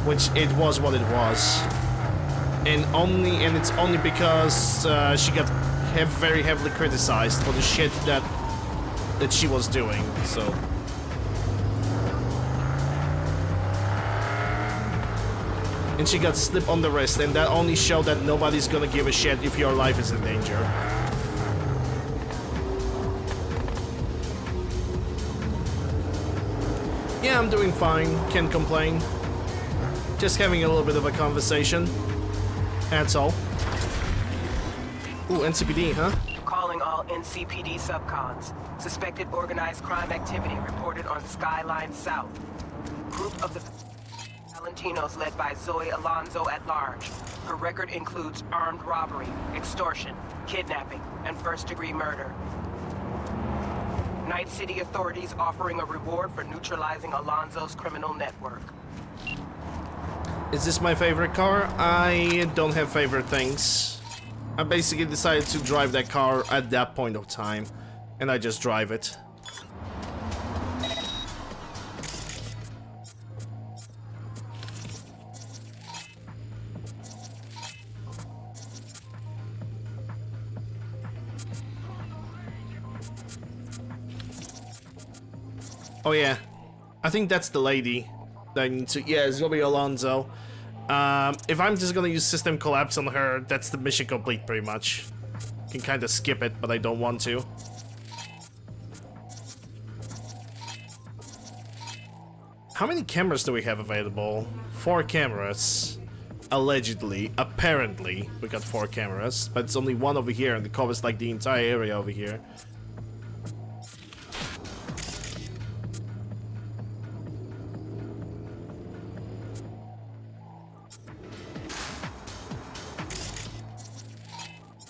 Which it was what it was. And it's only because she got very heavily criticized for the shit that she was doing, so. And she got slipped on the wrist, and that only showed that nobody's gonna give a shit if your life is in danger. Yeah, I'm doing fine, can't complain. Just having a little bit of a conversation. That's all. Ooh, NCPD, huh? Calling all NCPD subcons. Suspected organized crime activity reported on Skyline South. Group of the Valentinos led by Zoe Alonzo at large. Her record includes armed robbery, extortion, kidnapping, and first-degree murder. Night City authorities offering a reward for neutralizing Alonzo's criminal network. Is this my favorite car? I don't have favorite things. I basically decided to drive that car at that point of time, and I just drive it. Oh yeah, I think that's the lady. I need to... Yeah, Zoe Alonso. If I'm just gonna use System Collapse on her, that's the mission complete, pretty much. Can kind of skip it, but I don't want to. How many cameras do we have available? 4 cameras. Allegedly. Apparently, we got 4 cameras, but it's only one over here, and it covers like the entire area over here.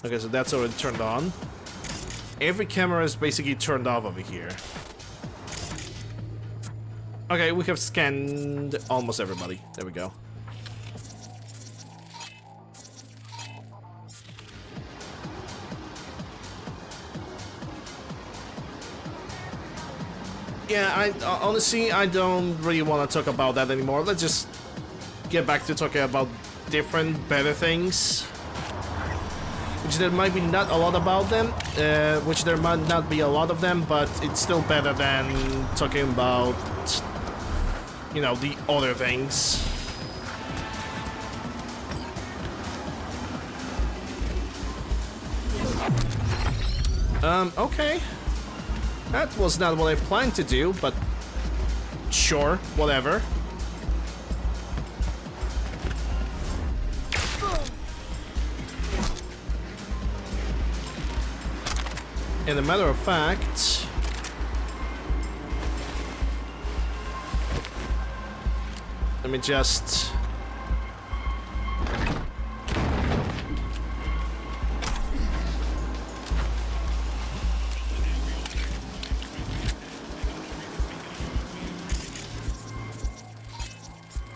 Okay, so that's already turned on. Every camera is basically turned off over here. Okay, we have scanned almost everybody. There we go. Yeah, honestly, I don't really want to talk about that anymore. Let's just get back to talking about different, better things. Which there might be not a lot about them, which there might not be a lot of them, but it's still better than talking about, you know, the other things. Okay. That was not what I planned to do, but sure, whatever. And a matter of fact, let me just...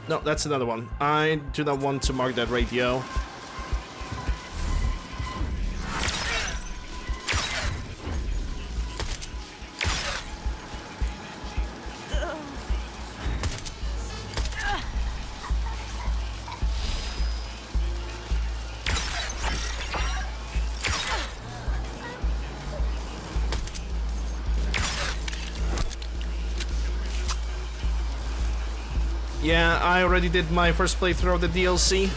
No, that's another one. I do not want to mark that radio. Yeah, I already did my first playthrough of the DLC.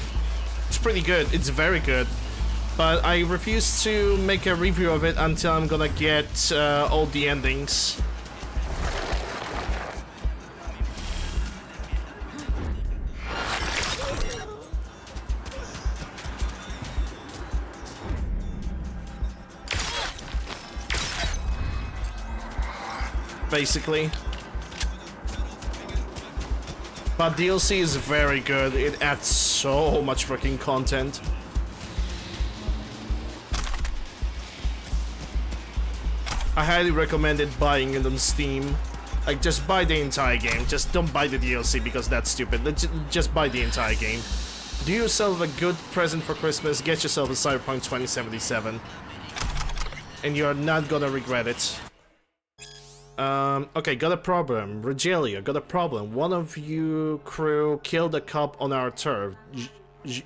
It's pretty good, it's very good. But I refuse to make a review of it until I'm gonna get all the endings. Basically. But DLC is very good, it adds so much freaking content. I highly recommend it buying it on Steam. Like, just buy the entire game, just don't buy the DLC because that's stupid. Just buy the entire game. Do yourself a good present for Christmas, get yourself a Cyberpunk 2077. And you're not gonna regret it. Okay, got a problem. Regalia, got a problem. One of you crew killed a cop on our turf.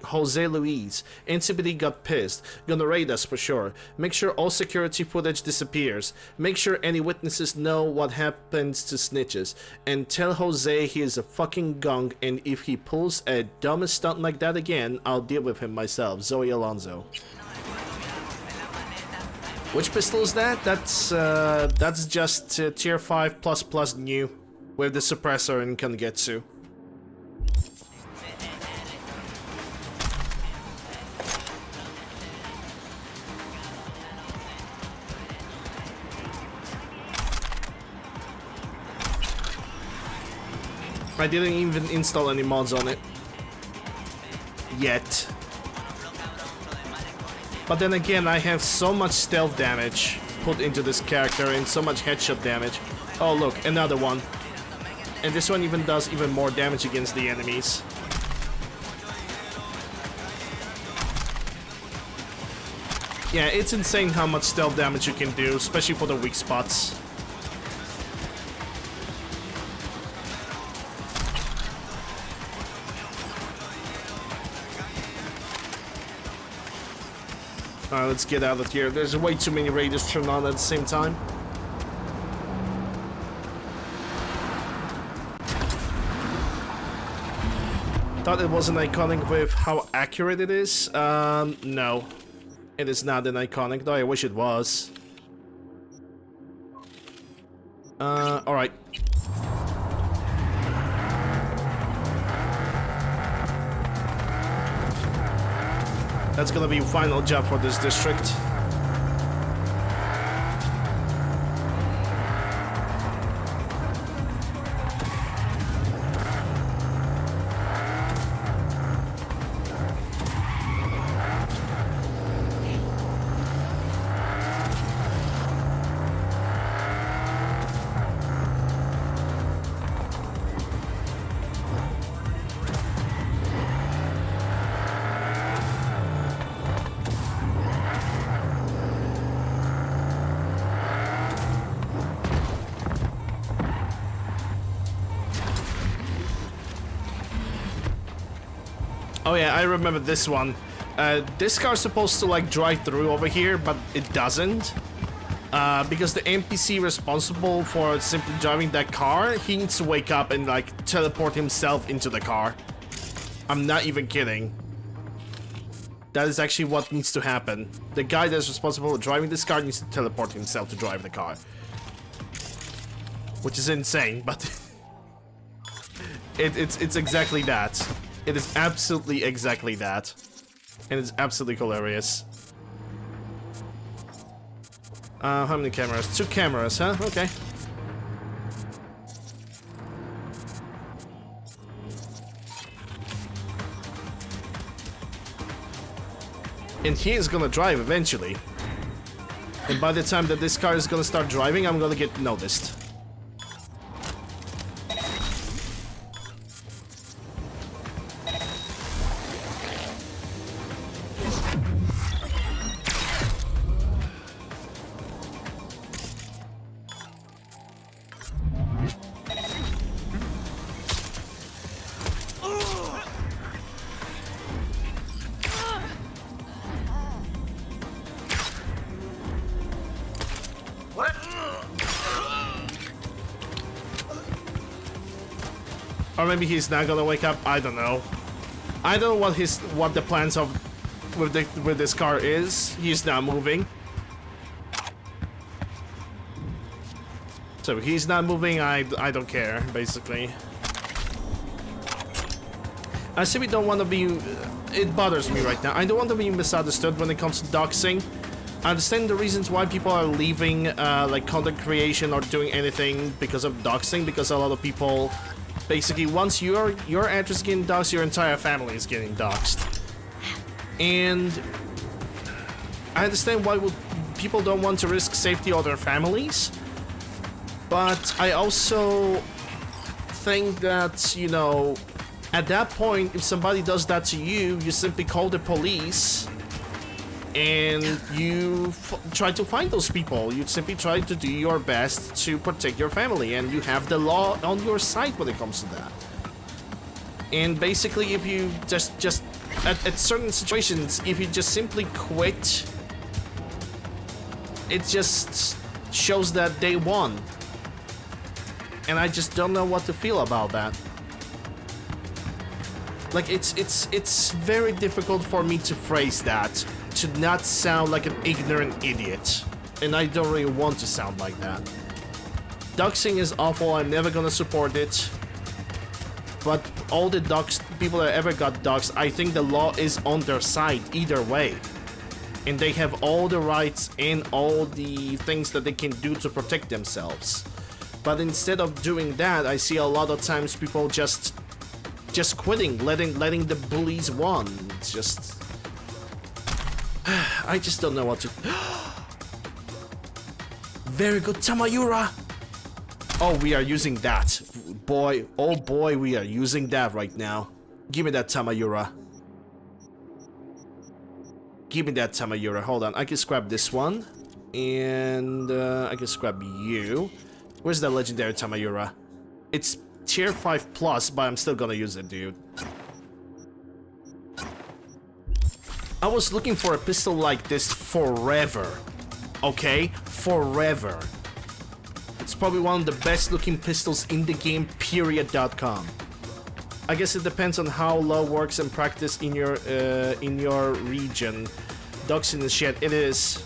Jose Luis. NCPD got pissed. Gonna raid us for sure. Make sure all security footage disappears. Make sure any witnesses know what happens to snitches. And tell Jose he is a fucking gunk, and if he pulls a dumb stunt like that again, I'll deal with him myself. Zoe Alonso. Which pistol is that? That's just tier 5++ new with the suppressor in Kangetsu. I didn't even install any mods on it yet. But then again, I have so much stealth damage put into this character and so much headshot damage. Oh look, another one. And this one even does even more damage against the enemies. Yeah, it's insane how much stealth damage you can do, especially for the weak spots. Alright, let's get out of here. There's way too many radios turned on at the same time. thought it was an iconic with how accurate it is. No. It is not an iconic, though I wish it was. Alright. That's gonna be final job for this district. Oh yeah, I remember this one. This car's supposed to like drive through over here, but it doesn't. Because the NPC responsible for simply driving that car, he needs to wake up and like teleport himself into the car. I'm not even kidding. That is actually what needs to happen. The guy that's responsible for driving this car needs to teleport himself to drive the car. Which is insane, but it's exactly that. It is absolutely exactly that. And it's absolutely hilarious. How many cameras? 2 cameras, huh? Okay. And he is gonna drive eventually. And by the time that this car is gonna start driving, I'm gonna get noticed. Or maybe he's not gonna wake up. I don't know. I don't know what the plans of with this car is. He's not moving. So he's not moving. I don't care basically. I simply don't want to be. It bothers me right now. I don't want to be misunderstood when it comes to doxing. I understand the reasons why people are leaving like content creation or doing anything because of doxing, because a lot of people basically once your address is getting doxed, your entire family is getting doxed. And I understand why people don't want to risk safety of their families, but I also think that, you know, at that point, if somebody does that to you, you simply call the police and you try to find those people. You simply try to do your best to protect your family, and you have the law on your side when it comes to that. And basically, if you just at certain situations, if you just simply quit, it just shows that they won. And I just don't know what to feel about that. Like, it's very difficult for me to phrase that, to not sound like an ignorant idiot. And I don't really want to sound like that. Doxing is awful, I'm never gonna support it. But all the people that ever got doxed, I think the law is on their side either way. And they have all the rights and all the things that they can do to protect themselves. But instead of doing that, I see a lot of times people just quitting, letting the bullies won. It's just, I just don't know what to. Very good, Tamayura. Oh, we are using that, boy. Oh boy, we are using that right now. Give me that, Tamayura. Give me that, Tamayura. Hold on, I can scrap this one, and I can scrap you. Where's the legendary Tamayura? It's tier 5 plus, but I'm still gonna use it, dude. I was looking for a pistol like this forever. Okay? Forever. It's probably one of the best looking pistols in the game, period.com. I guess it depends on how law works in practice in your region. Doxing and shit, it is.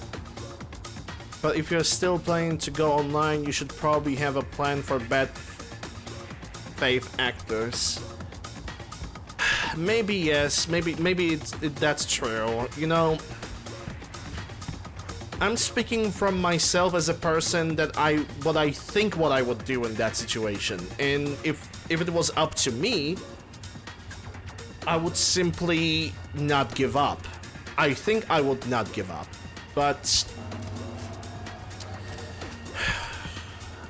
But if you're still planning to go online, you should probably have a plan for bad faith actors. Maybe yes, maybe that's true. You know, I'm speaking from myself as a person that what I think what I would do in that situation. And if it was up to me, I would simply not give up. I think I would not give up. But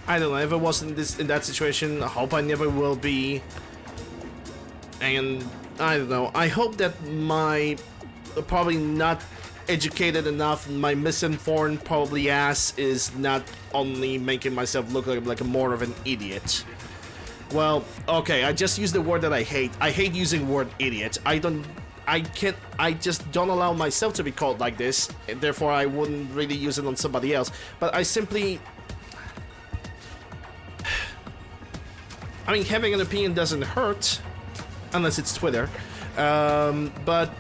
I don't know, if I was in that situation, I hope I never will be. And I don't know, I hope that my probably not educated enough, my misinformed probably ass is not only making myself look like more of an idiot. Well, okay, I just used the word that I hate. I hate using the word idiot. I just don't allow myself to be called like this, and therefore I wouldn't really use it on somebody else. But I simply... I mean, having an opinion doesn't hurt, unless it's Twitter. But...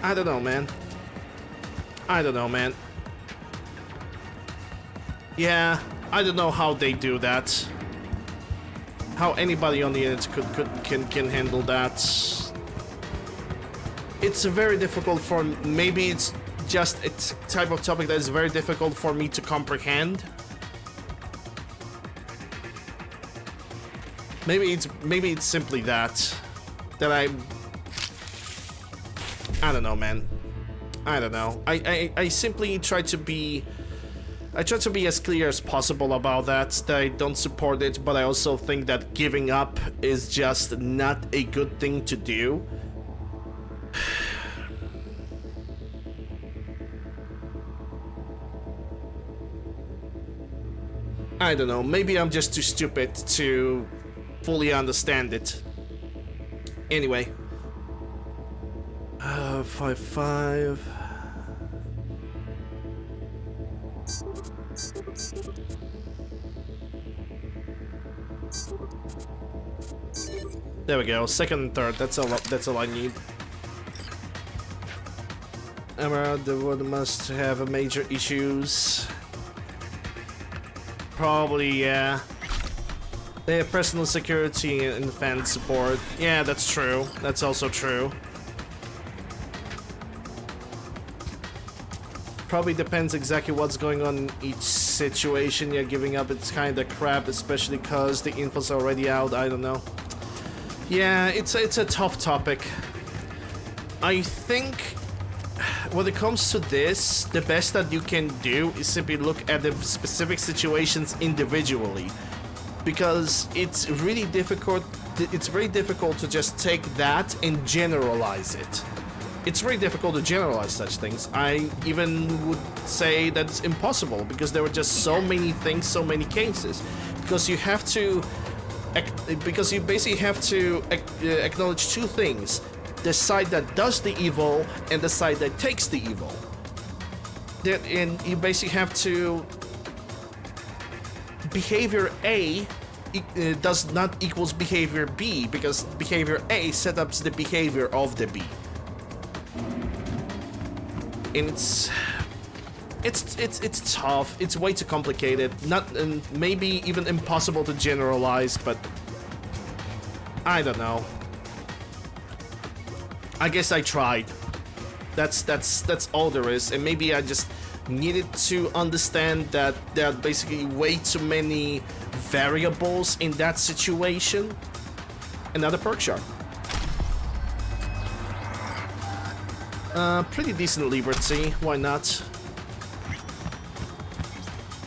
I don't know, man. I don't know, man. Yeah, I don't know how they do that. How anybody on the internet can handle that. It's very difficult for... Maybe it's just a type of topic that is very difficult for me to comprehend. Maybe it's simply that I don't know, man. I don't know. I simply try to be... I try to be as clear as possible about that I don't support it, but I also think that giving up is just not a good thing to do. I don't know, maybe I'm just too stupid to fully understand it. Anyway. 5-5. There we go, second and third, that's all I need. Emerald, the world must have a major issues. Probably, yeah. They have personal security and fan support. Yeah, that's true. That's also true. Probably depends exactly what's going on in each situation. Yeah, giving up it's kinda crap, especially cause the info's already out, I don't know. Yeah, it's a tough topic. I think when it comes to this, the best that you can do is simply look at the specific situations individually. Because it's really difficult, it's very difficult to just take that and generalize it. It's very difficult to generalize such things. I even would say that it's impossible because there are just so many things, so many cases. Because you have to, because you basically have to acknowledge two things: the side that does the evil and the side that takes the evil. And you basically have to. Behavior A does not equals behavior B because behavior A sets up the behavior of the B. And it's tough. It's way too complicated. Maybe even impossible to generalize, but I don't know. I guess I tried. That's all there is, and maybe I just needed to understand that there are basically way too many variables in that situation. Another perk shard. Pretty decent liberty, why not?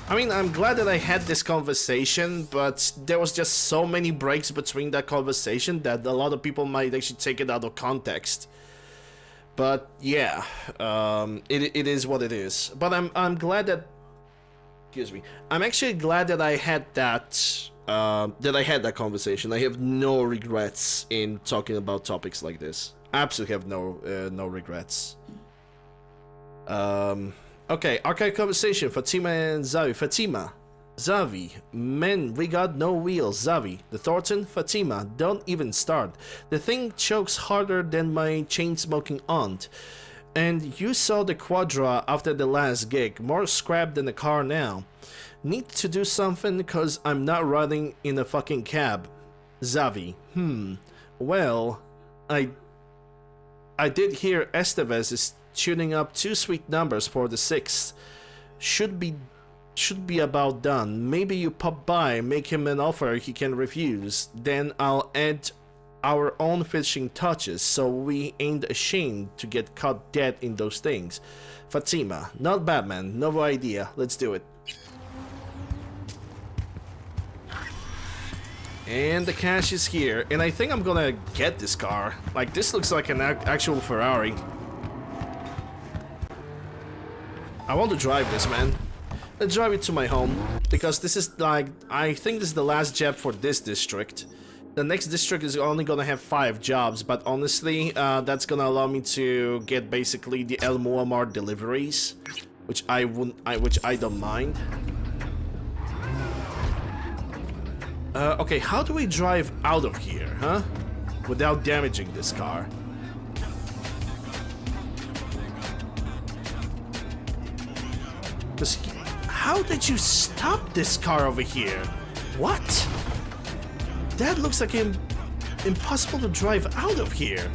I mean, I'm glad that I had this conversation, but there was just so many breaks between that conversation that a lot of people might actually take it out of context. But yeah, it is what it is. But I'm glad that, excuse me, I'm actually glad that I had that that conversation. I have no regrets in talking about topics like this. Absolutely have no regrets. Okay, archive conversation, Fatima and Zoe. Fatima, Zavi, man, we got no wheels. Zavi, the Thornton, Fatima, don't even start. The thing chokes harder than my chain-smoking aunt. And you saw the Quadra after the last gig, more scrap than the car now. Need to do something cause I'm not riding in a fucking cab. Zavi, well, I did hear Estevez is tuning up 2 sweet numbers for the 6th. Should be about done. Maybe you pop by, make him an offer he can refuse. Then I'll add our own finishing touches so we ain't ashamed to get caught dead in those things. Fatima, not Batman, no idea. Let's do it. And the cash is here, and I think I'm gonna get this car. Like, this looks like an actual Ferrari. I want to drive this, man. Let's drive it to my home, because this is like, I think this is the last job for this district. The next district is only gonna have 5 jobs, but honestly, that's gonna allow me to get basically the El Muammar deliveries, which I don't mind. Okay, how do we drive out of here, huh? Without damaging this car. Because how did you stop this car over here? What? That looks like impossible to drive out of here.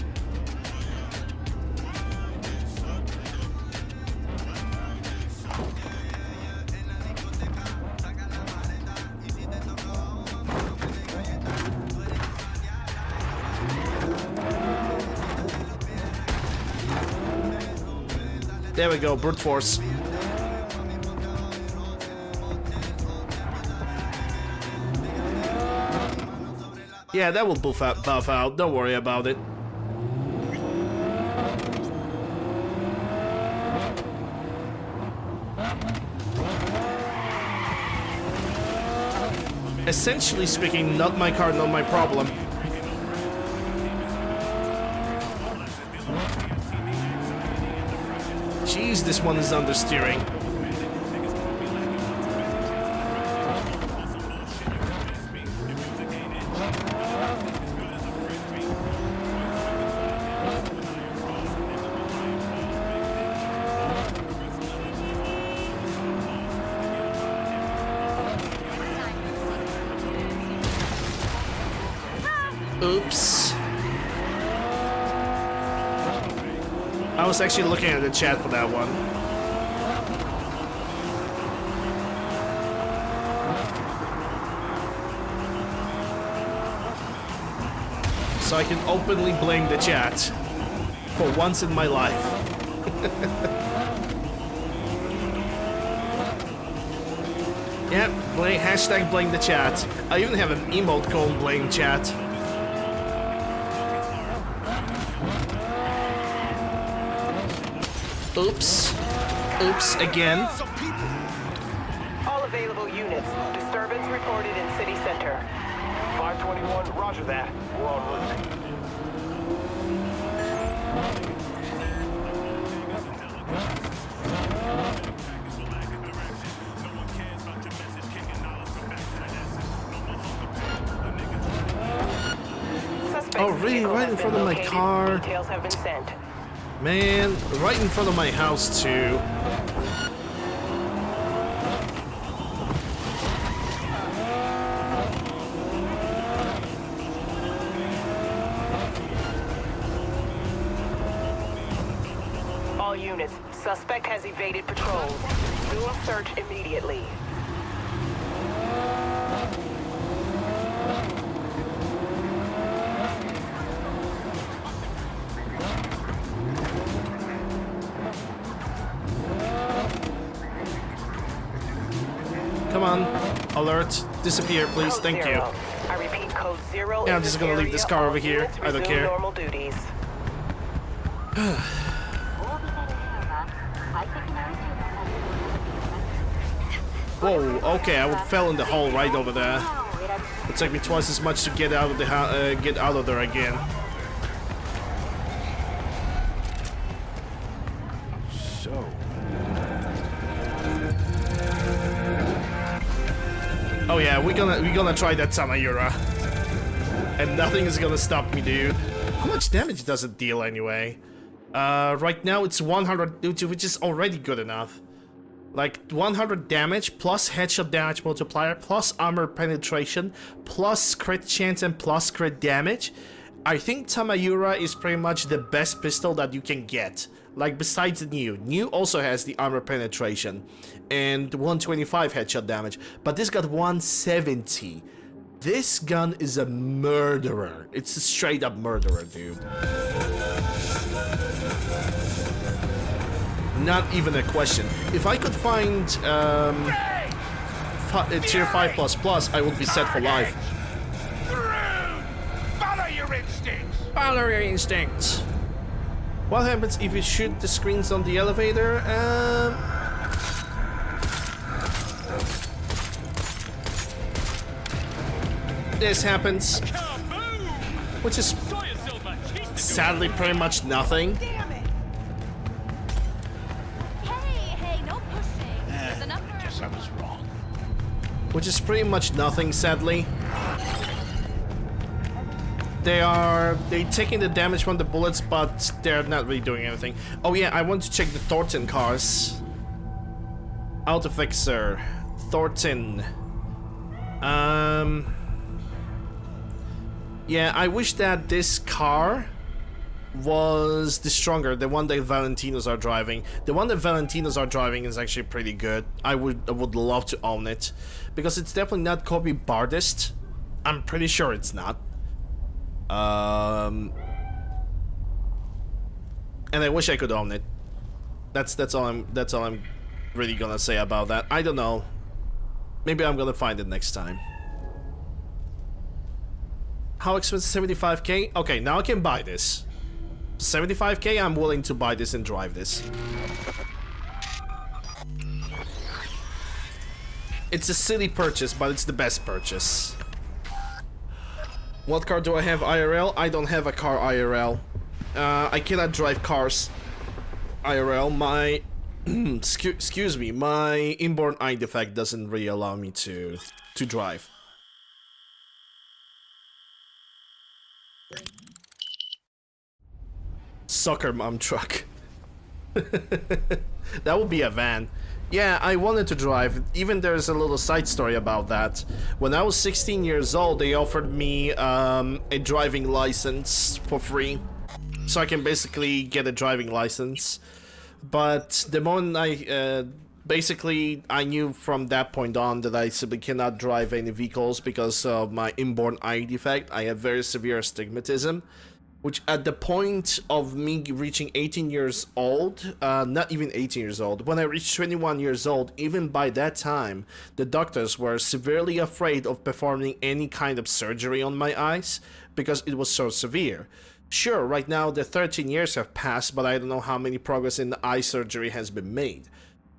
There we go, brute force. Yeah, that will buff out, don't worry about it. Essentially speaking, not my car, not my problem. Jeez, this one is understeering. Oops. I was actually looking at the chat for that one. So I can openly blame the chat for once in my life. Yep, hashtag blame the chat. I even have an emote called blame chat. Oops. Oops again. All available units. Disturbance reported in city center. 521, roger that. We're en route. Oh, really? Right in front of my car? Details have been sent. Man, right in front of my house, too. All units, suspect has evaded patrols. Resume search immediately. Come on. Alert. Disappear, please. Code Thank you. 0. I repeat, code 0. Yeah, I'm just gonna leave this car over here. I don't care. Normal duties. Whoa, okay, I fell in the hole right over there. It took me twice as much to get out of the get out of there again. So, Oh yeah, we're gonna try that Tamayura. And nothing is gonna stop me, dude. How much damage does it deal anyway? Right now it's 100, which is already good enough. Like 100 damage plus headshot damage multiplier plus armor penetration plus crit chance and plus crit damage. I think Tamayura is pretty much the best pistol that you can get. Like besides the new. New also has the armor penetration and 125 headshot damage, but this got 170. This gun is a murderer. It's a straight up murderer, dude. Not even a question. If I could find tier 5++, I would be set for life. Follow your instincts. Follow your instincts. What happens if you shoot the screens on the elevator? This happens, which is sadly pretty much nothing. Hey, no pushing. There's enough room. Guess I was wrong. Which is pretty much nothing, sadly. They're taking the damage from the bullets, but they're not really doing anything. Oh yeah, I want to check the Thornton cars. Autofixer, Thornton. Yeah, I wish that this car was the stronger, the one that Valentinos are driving. The one that Valentinos are driving is actually pretty good. I would love to own it, because it's definitely not copy Bardist. I'm pretty sure it's not. And I wish I could own it. That's all I'm really gonna say about that. I don't know. Maybe I'm gonna find it next time. How expensive? 75k? Okay, now I can buy this. 75k, I'm willing to buy this and drive this. It's a silly purchase, but it's the best purchase. What car do I have IRL? I don't have a car IRL. I cannot drive cars IRL. My excuse me, my inborn eye defect doesn't really allow me to drive. Soccer mom truck. That would be a van. Yeah, I wanted to drive. Even there's a little side story about that. When I was 16 years old, they offered me a driving license for free. So I can basically get a driving license. But the moment I knew from that point on that I simply cannot drive any vehicles because of my inborn eye defect. I have very severe astigmatism. Which at the point of me reaching 18 years old, not even 18 years old, when I reached 21 years old, even by that time, the doctors were severely afraid of performing any kind of surgery on my eyes because it was so severe. Sure, right now the 13 years have passed, but I don't know how many progress in the eye surgery has been made.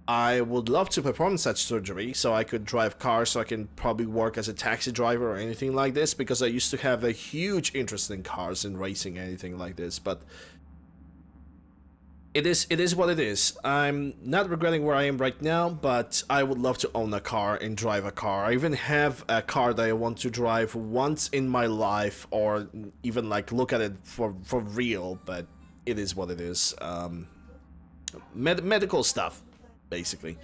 I would love to perform such surgery so I could drive cars, so I can probably work as a taxi driver or anything like this, because I used to have a huge interest in cars and racing, anything like this, but it is what it is. I'm not regretting where I am right now, but I would love to own a car and drive a car. I even have a car that I want to drive once in my life, or even like look at it for real, but it is what it is. Medical stuff. Basically.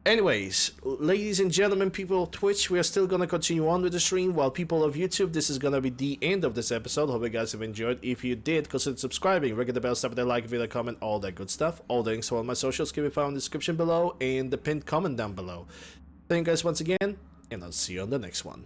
Anyways, ladies and gentlemen, people of Twitch, we are still gonna continue on with the stream, while people of YouTube, this is gonna be the end of this episode. Hope you guys have enjoyed. If you did, consider subscribing, ring the bell, stop with a like, video, comment, all that good stuff. All the links to all my socials can be found in the description below and the pinned comment down below. Thank you guys once again, and I'll see you on the next one.